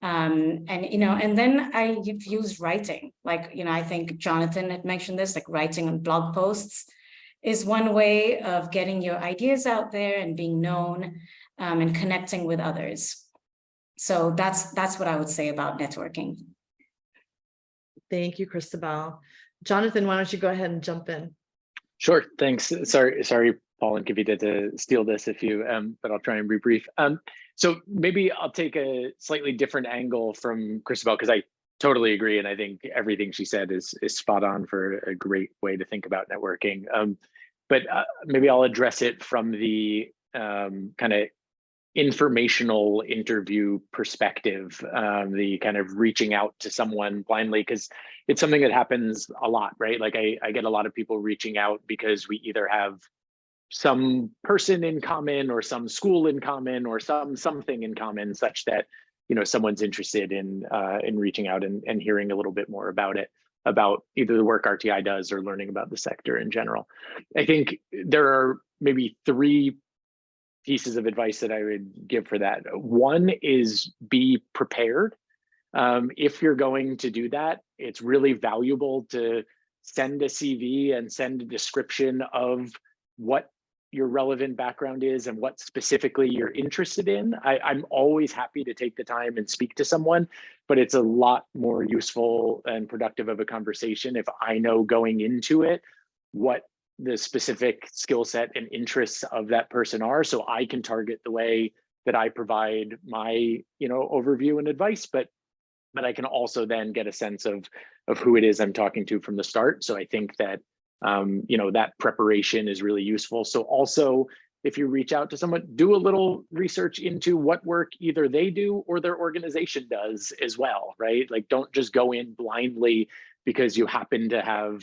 [SPEAKER 5] And then I've used writing, like, I think Jonathan had mentioned this, like writing on blog posts is one way of getting your ideas out there and being known and connecting with others. So that's what I would say about networking.
[SPEAKER 2] Thank you, Christabel. Jonathan, why don't you go ahead and jump in?
[SPEAKER 6] Sure, thanks. Sorry, Paul and Kavita, to steal this but I'll try and be brief. So maybe I'll take a slightly different angle from Christabel, because I totally agree, and I think everything she said is spot on for a great way to think about networking. But maybe I'll address it from the kind of informational interview perspective, the kind of reaching out to someone blindly, because it's something that happens a lot, right? Like I get a lot of people reaching out because we either have some person in common or some school in common or something in common, such that someone's interested in reaching out and hearing a little bit more about it, about either the work RTI does or learning about the sector in general. I think there are maybe three pieces of advice that I would give for that. One is be prepared. If you're going to do that, it's really valuable to send a CV and send a description of what your relevant background is and what specifically you're interested in. I'm always happy to take the time and speak to someone, but it's a lot more useful and productive of a conversation if I know going into it what the specific skill set and interests of that person are, so I can target the way that I provide my overview and advice. But but I can also then get a sense of who it is I'm talking to from the start. So I think that that preparation is really useful. So also, if you reach out to someone, do a little research into what work either they do or their organization does as well, right? Like, don't just go in blindly because you happen to have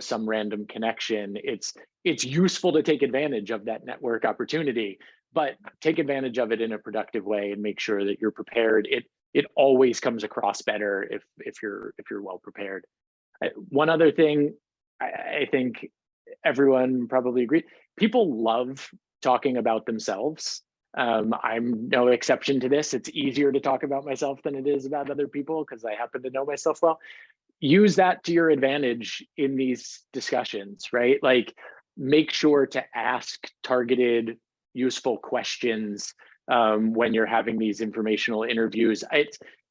[SPEAKER 6] some random connection. It's useful to take advantage of that network opportunity, but take advantage of it in a productive way and make sure that you're prepared. It always comes across better if you're well prepared. One other thing, I think everyone probably agrees, people love talking about themselves. I'm no exception to this. It's easier to talk about myself than it is about other people because I happen to know myself well. Use that to your advantage in these discussions, right? Like, make sure to ask targeted, useful questions when you're having these informational interviews.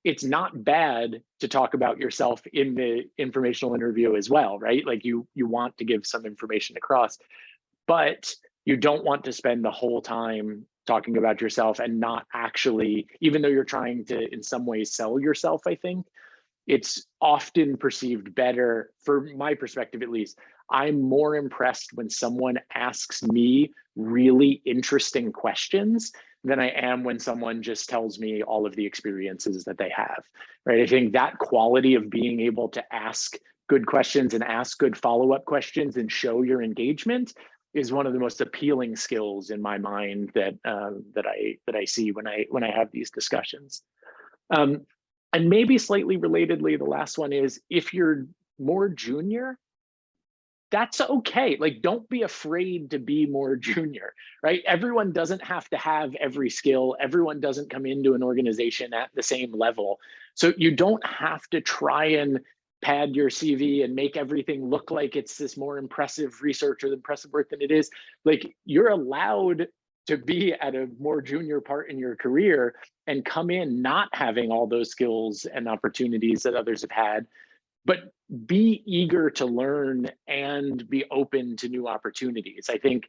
[SPEAKER 6] It's not bad to talk about yourself in the informational interview as well, right? Like, you want to give some information across, but you don't want to spend the whole time talking about yourself and not actually, even though you're trying to in some ways sell yourself, I think it's often perceived better, for my perspective at least. I'm more impressed when someone asks me really interesting questions than I am when someone just tells me all of the experiences that they have, right? I think that quality of being able to ask good questions and ask good follow-up questions and show your engagement is one of the most appealing skills in my mind that I see when I have these discussions. And maybe slightly relatedly, the last one is, if you're more junior, that's okay. Like, don't be afraid to be more junior, right? Everyone doesn't have to have every skill. Everyone doesn't come into an organization at the same level. So you don't have to try and pad your CV and make everything look like it's this more impressive research or impressive work than it is. Like, you're allowed to be at a more junior part in your career and come in not having all those skills and opportunities that others have had, but be eager to learn and be open to new opportunities. I think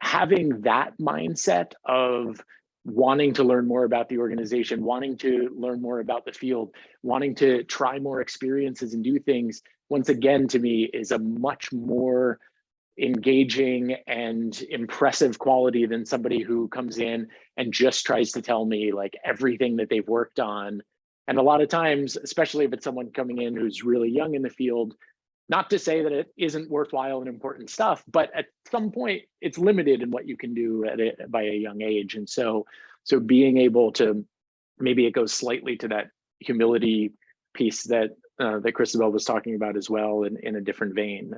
[SPEAKER 6] having that mindset of wanting to learn more about the organization, wanting to learn more about the field, wanting to try more experiences and do things, once again, to me, is a much more engaging and impressive quality than somebody who comes in and just tries to tell me like everything that they've worked on. And a lot of times, especially if it's someone coming in who's really young in the field, not to say that it isn't worthwhile and important stuff, but at some point it's limited in what you can do by a young age. And so being able to, maybe it goes slightly to that humility piece that Christabel was talking about as well, in a different vein.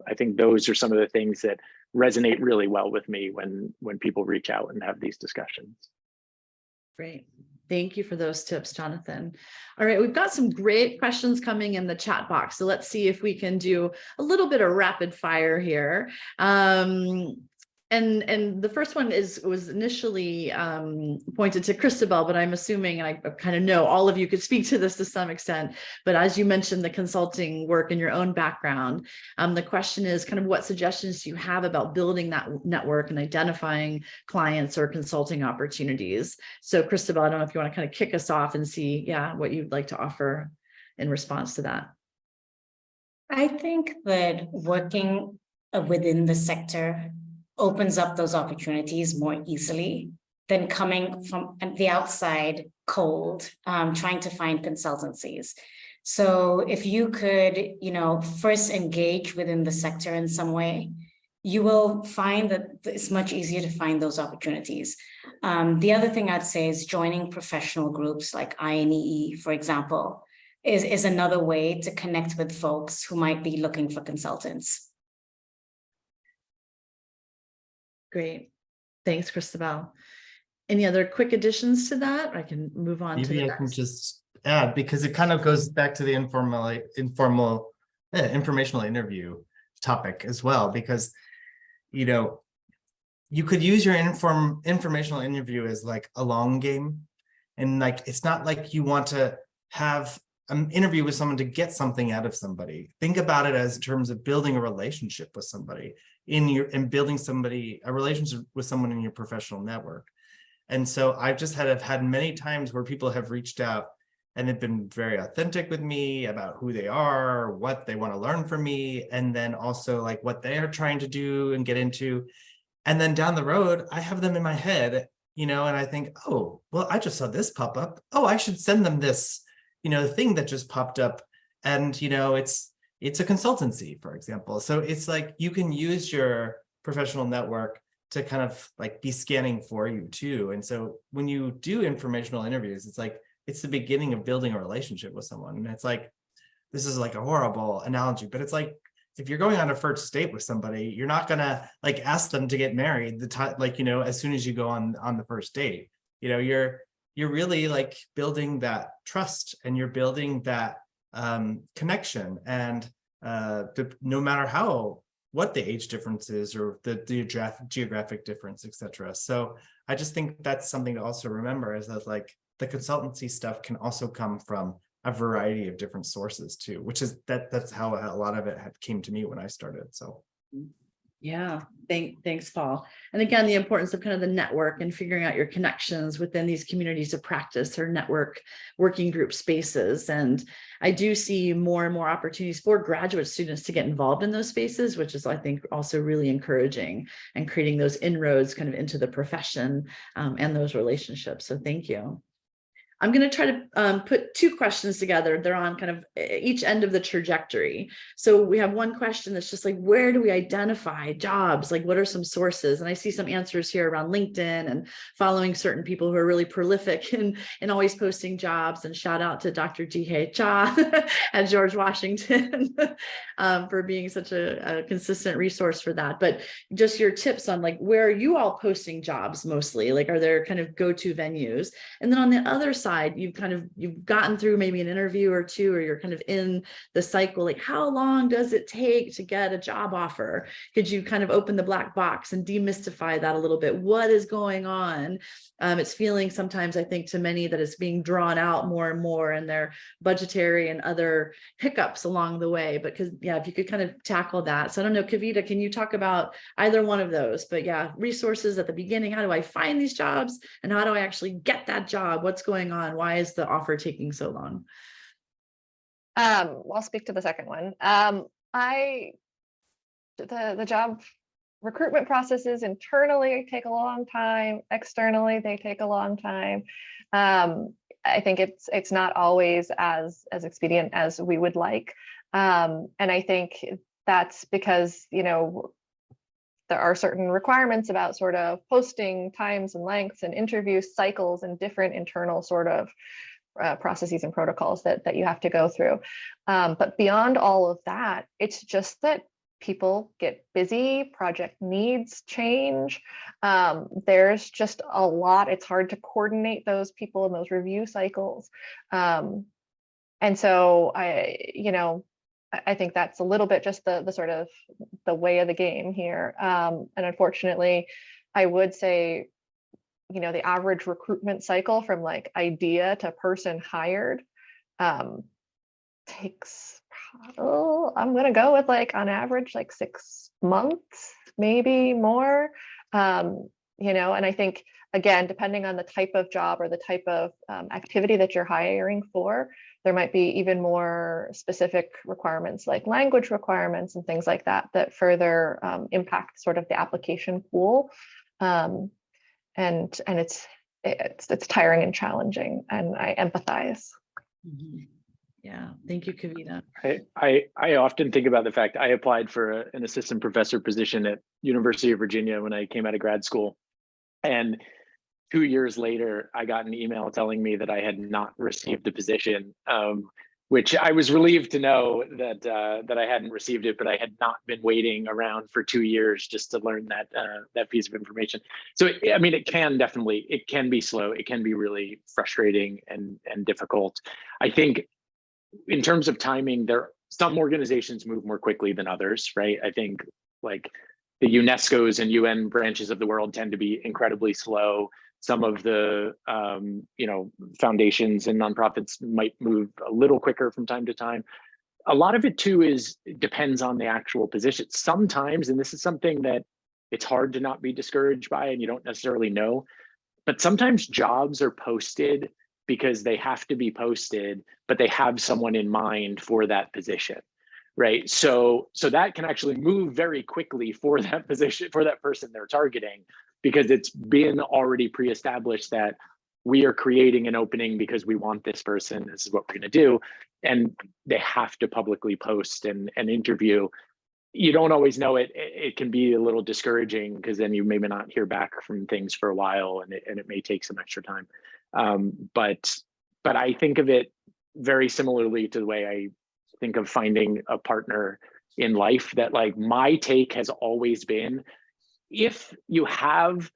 [SPEAKER 6] I think those are some of the things that resonate really well with me when people reach out and have these discussions.
[SPEAKER 2] Great. Thank you for those tips, Jonathan. All right, we've got some great questions coming in the chat box. So let's see if we can do a little bit of rapid fire here. And the first one was initially pointed to Christabel, but I'm assuming, and I kind of know all of you could speak to this to some extent, but as you mentioned the consulting work in your own background, the question is kind of what suggestions do you have about building that network and identifying clients or consulting opportunities? So Christabel, I don't know if you want to kind of kick us off and see, what you'd like to offer in response to that.
[SPEAKER 5] I think that working within the sector opens up those opportunities more easily than coming from the outside cold, trying to find consultancies. So if you could, first engage within the sector in some way, you will find that it's much easier to find those opportunities. The other thing I'd say is joining professional groups like INEE, for example, is another way to connect with folks who might be looking for consultants.
[SPEAKER 2] Great. Thanks, Christabel. Any other quick additions to that? I can move on to the next.
[SPEAKER 3] Maybe I can just add, because it kind of goes back to the informational interview topic as well, because, you could use your informational interview as like a long game. And like, it's not like you want to have an interview with someone to get something out of somebody. Think about it as in terms of building a relationship with somebody and building a relationship with someone in your professional network. And so I've had many times where people have reached out and they've been very authentic with me about who they are, what they want to learn from me, and then also like what they are trying to do and get into. And then down the road, I have them in my head, and I think, oh, well, I just saw this pop up. Oh, I should send them this, thing that just popped up. And, it's a consultancy, for example. So it's like you can use your professional network to kind of like be scanning for you too. And so when you do informational interviews, it's like, it's the beginning of building a relationship with someone. And it's like, this is like a horrible analogy, but it's like, if you're going on a first date with somebody, you're not gonna like ask them to get married as soon as you go on the first date. You're really like building that trust, and you're building that connection, and no matter what the age difference is or the geographic difference, etc. So I just think that's something to also remember, is that like the consultancy stuff can also come from a variety of different sources too, which is that's how a lot of it came to me when I started. So
[SPEAKER 2] yeah, thanks, Paul. And again, the importance of kind of the network and figuring out your connections within these communities of practice or network working group spaces. And I do see more and more opportunities for graduate students to get involved in those spaces, which is, I think, also really encouraging and creating those inroads kind of into the profession and those relationships. So thank you. I'm going to try to put two questions together. They're on kind of each end of the trajectory. So we have one question that's just like, where do we identify jobs? Like, what are some sources? And I see some answers here around LinkedIn and following certain people who are really prolific and always posting jobs. And shout out to Dr. Jihye Cha at George Washington for being such a consistent resource for that. But just your tips on like, where are you all posting jobs mostly? Like, are there kind of go-to venues? And then on the other side, you've gotten through maybe an interview or two, or you're kind of in the cycle. Like, how long does it take to get a job offer? Could you kind of open the black box and demystify that a little bit? What is going on? It's feeling sometimes, I think, to many that it's being drawn out more and more, and their budgetary and other hiccups along the way. But if you could kind of tackle that. So I don't know, Kavita, can you talk about either one of those? But yeah, resources at the beginning. How do I find these jobs, and how do I actually get that job? What's going on? Why is the offer taking so long?
[SPEAKER 4] I'll speak to the second one. The job recruitment processes internally take a long time. Externally, they take a long time. I think it's not always as expedient as we would like, and I think that's because there are certain requirements about sort of posting times and lengths and interview cycles and different internal sort of processes and protocols that you have to go through. But beyond all of that, it's just that people get busy, project needs change. There's just a lot. It's hard to coordinate those people in those review cycles. And so I think that's a little bit just the sort of the way of the game here. And unfortunately, I would say, the average recruitment cycle from like idea to person hired takes, I'm going to go with like on average, like 6 months, maybe more. And I think, again, depending on the type of job or the type of activity that you're hiring for, there might be even more specific requirements like language requirements and things like that further impact sort of the application pool. And it's tiring and challenging, and I empathize.
[SPEAKER 2] Mm-hmm. Yeah, thank you, Kavita.
[SPEAKER 6] I often think about the fact I applied for an assistant professor position at University of Virginia when I came out of grad school, and 2 years later, I got an email telling me that I had not received the position, which I was relieved to know that I hadn't received it, but I had not been waiting around for 2 years just to learn that piece of information. So, I mean, it can be slow. It can be really frustrating and difficult. I think in terms of timing, some organizations move more quickly than others, right? I think like the UNESCO's and UN branches of the world tend to be incredibly slow. Some of the foundations and nonprofits might move a little quicker from time to time. A lot of it too depends on the actual position. Sometimes, and this is something that it's hard to not be discouraged by, and you don't necessarily know, but sometimes jobs are posted because they have to be posted, but they have someone in mind for that position, right? So that can actually move very quickly for that position, for that person they're targeting, because it's been already pre-established that we are creating an opening because we want this person, this is what we're going to do, and they have to publicly post and interview. You don't always know it. It can be a little discouraging because then you maybe not hear back from things for a while, and it may take some extra time. But I think of it very similarly to the way I think of finding a partner in life, that like my take has always been, if you have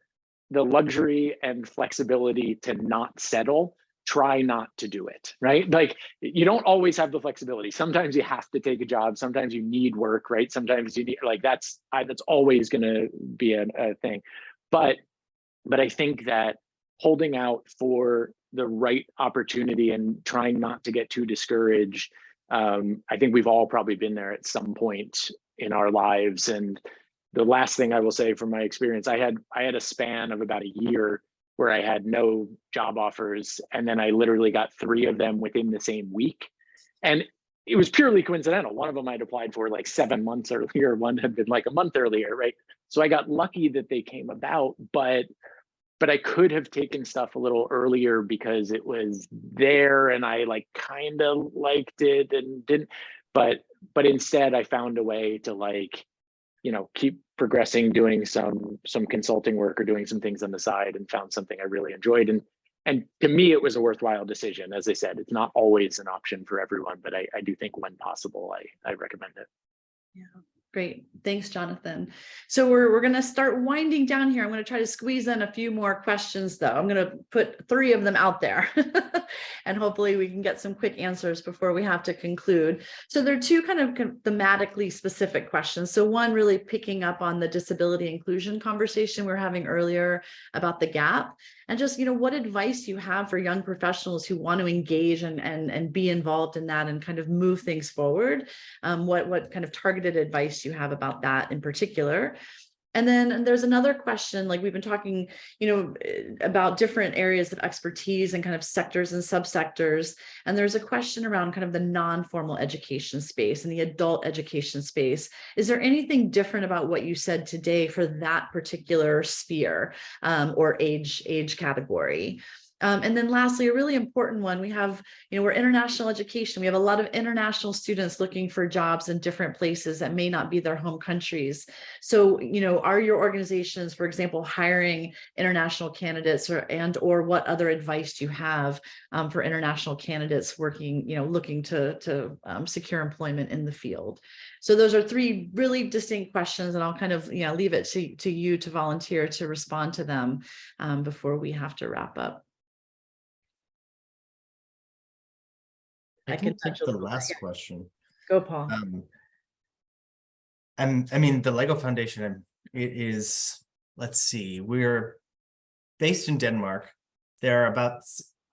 [SPEAKER 6] the luxury and flexibility to not settle, try not to do it, right? Like you don't always have the flexibility. Sometimes you have to take a job. Sometimes you need work, right? Sometimes you need, like that's always going to be a thing. But I think that holding out for the right opportunity and trying not to get too discouraged, I think we've all probably been there at some point in our lives. And the last thing I will say from my experience, I had a span of about a year where I had no job offers, and then I literally got 3 of them within the same week. And it was purely coincidental. One of them I'd applied for like 7 months earlier, one had been like a month earlier, right? So I got lucky that they came about, but I could have taken stuff a little earlier because it was there and I like kind of liked it and didn't, but instead I found a way to like, you know, keep progressing, doing some consulting work or doing some things on the side, and found something I really enjoyed. And to me, it was a worthwhile decision. As I said, it's not always an option for everyone, but I do think when possible, I recommend it.
[SPEAKER 2] Yeah. Great. Thanks, Jonathan. So we're going to start winding down here. I'm going to try to squeeze in a few more questions, though. I'm going to put 3 of them out there and hopefully we can get some quick answers before we have to conclude. So there are 2 kind of thematically specific questions. So one really picking up on the disability inclusion conversation we were having earlier about the gap, and just, you know, what advice you have for young professionals who want to engage and be involved in that and kind of move things forward. What kind of targeted advice you have about that in particular. And then there's another question, like we've been talking, you know, about different areas of expertise and kind of sectors and subsectors. And there's a question around kind of the non-formal education space and the adult education space. Is there anything different about what you said today for that particular sphere or age category? And then lastly, a really important one, we have, you know, we're international education. We have a lot of international students looking for jobs in different places that may not be their home countries. So, you know, are your organizations, for example, hiring international candidates, or what other advice do you have for international candidates working, you know, looking to secure employment in the field? So those are 3 really distinct questions, and I'll kind of, you know, leave it to you to volunteer to respond to them before we have to wrap up.
[SPEAKER 3] I can take the last question.
[SPEAKER 2] Go, Paul.
[SPEAKER 3] And I mean, the Lego Foundation, it is, let's see, we're based in Denmark. There are about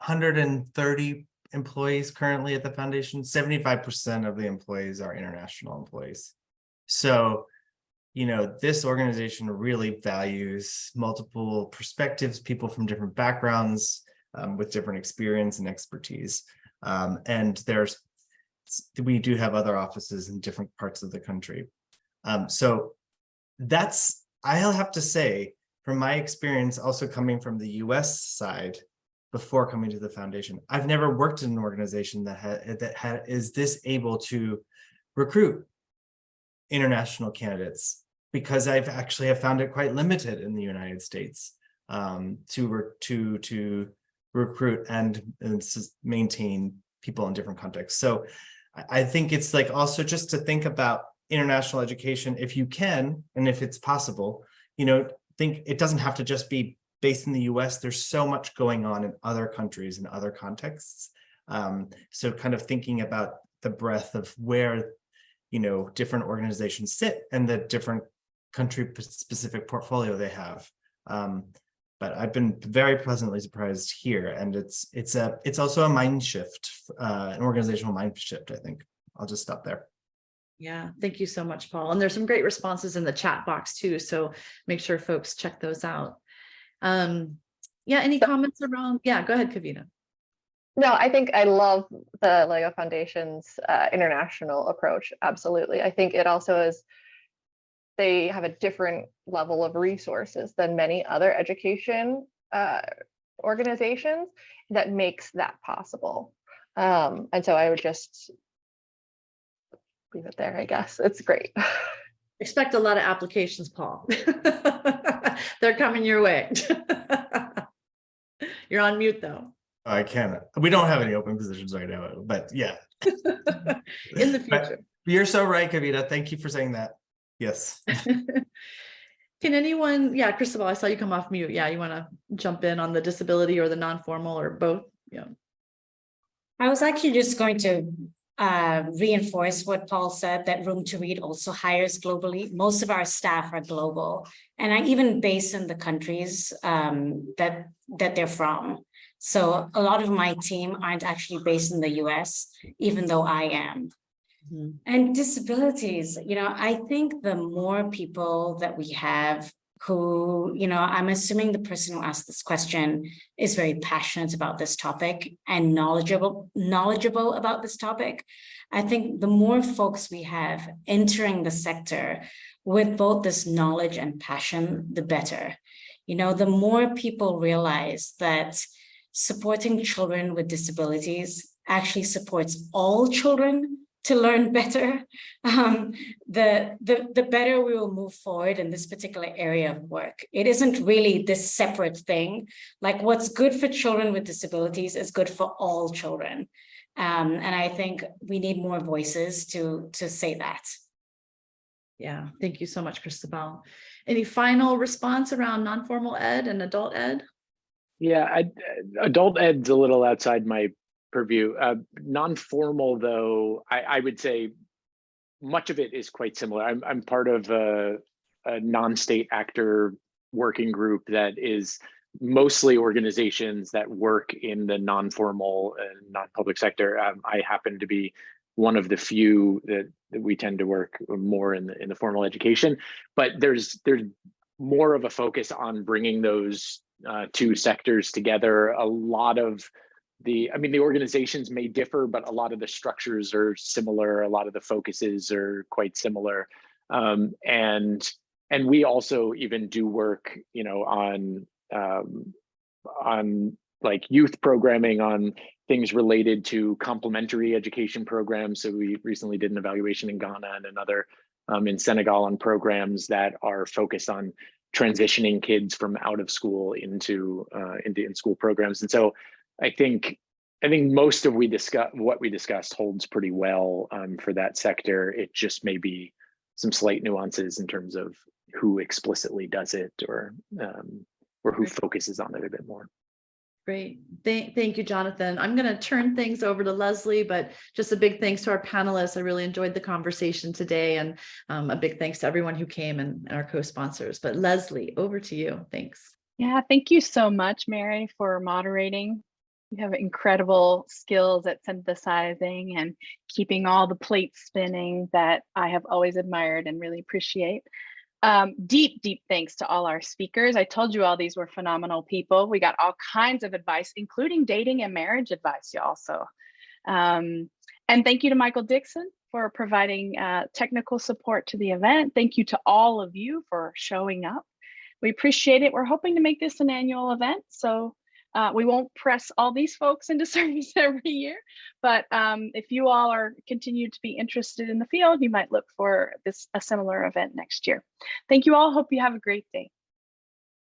[SPEAKER 3] 130 employees currently at the foundation. 75% of the employees are international employees. So, you know, this organization really values multiple perspectives, people from different backgrounds with different experience and expertise. And we do have other offices in different parts of the country. So I'll have to say, from my experience, also coming from the US side, before coming to the foundation, I've never worked in an organization that is this able to recruit international candidates, because I've actually have found it quite limited in the United States to recruit and maintain people in different contexts. So I think it's like also just to think about international education, if you can, and if it's possible, you know, think it doesn't have to just be based in the US. There's so much going on in other countries and other contexts. So kind of thinking about the breadth of where, you know, different organizations sit and the different country specific portfolio they have. But I've been very pleasantly surprised here, and it's also a mind shift, an organizational mind shift. I think I'll just stop there.
[SPEAKER 2] Yeah, thank you so much, Paul. And there's some great responses in the chat box too, so make sure folks check those out. Yeah, any comments around? Yeah, go ahead, Kavita.
[SPEAKER 4] No, I think I love the LEGO Foundation's international approach. Absolutely. I think it also is, they have a different level of resources than many other education organizations that makes that possible. And so I would just leave it there, I guess. It's great.
[SPEAKER 2] Expect a lot of applications, Paul. They're coming your way. You're on mute though.
[SPEAKER 3] I cannot. We don't have any open positions right now, but yeah.
[SPEAKER 2] In the future.
[SPEAKER 3] But you're so right, Kavita. Thank you for saying that. Yes.
[SPEAKER 2] Can anyone, yeah, Cristobal, I saw you come off mute. Yeah, you want to jump in on the disability or the non-formal or both? Yeah.
[SPEAKER 5] I was actually just going to reinforce what Paul said, that Room to Read also hires globally. Most of our staff are global, and I even based in the countries that they're from. So a lot of my team aren't actually based in the US, even though I am. Mm-hmm. And disabilities, I think the more people that we have who, I'm assuming the person who asked this question is very passionate about this topic and knowledgeable about this topic. I think the more folks we have entering the sector with both this knowledge and passion, the better. The more people realize that supporting children with disabilities actually supports all children to learn better, the better we will move forward in this particular area of work. It isn't really this separate thing. Like, what's good for children with disabilities is good for all children. And I think we need more voices to say that.
[SPEAKER 2] Yeah, thank you so much, Cristobal. Any final response around non-formal ed and adult ed?
[SPEAKER 6] Yeah, adult ed's a little outside my purview. Non-formal, though, I would say much of it is quite similar. I'm part of a non-state actor working group that is mostly organizations that work in the non-formal and non-public sector. I happen to be one of the few that we tend to work more in the formal education, but there's more of a focus on bringing those two sectors together. A lot of the organizations may differ, but a lot of the structures are similar. A lot of the focuses are quite similar. And we also even do work, on like youth programming, on things related to complementary education programs. So we recently did an evaluation in Ghana and another in Senegal on programs that are focused on transitioning kids from out of school into in-school programs. And so I think most of what we discussed holds pretty well for that sector. It just may be some slight nuances in terms of who explicitly does it or who focuses on it a bit more.
[SPEAKER 2] Great. Thank you, Jonathan. I'm going to turn things over to Leslie, but just a big thanks to our panelists. I really enjoyed the conversation today, and a big thanks to everyone who came and our co-sponsors. But Leslie, over to you. Thanks.
[SPEAKER 1] Yeah, thank you so much, Mary, for moderating. You have incredible skills at synthesizing and keeping all the plates spinning that I have always admired and really appreciate. Deep thanks to all our speakers. I told you all these were phenomenal people. We got all kinds of advice, including dating and marriage advice, also. And thank you to Michael Dixon for providing technical support to the event. Thank you to all of you for showing up. We appreciate it. We're hoping to make this an annual event, so we won't press all these folks into service every year, but if you all are continue to be interested in the field, you might look for a similar event next year. Thank you all. Hope you have a great day.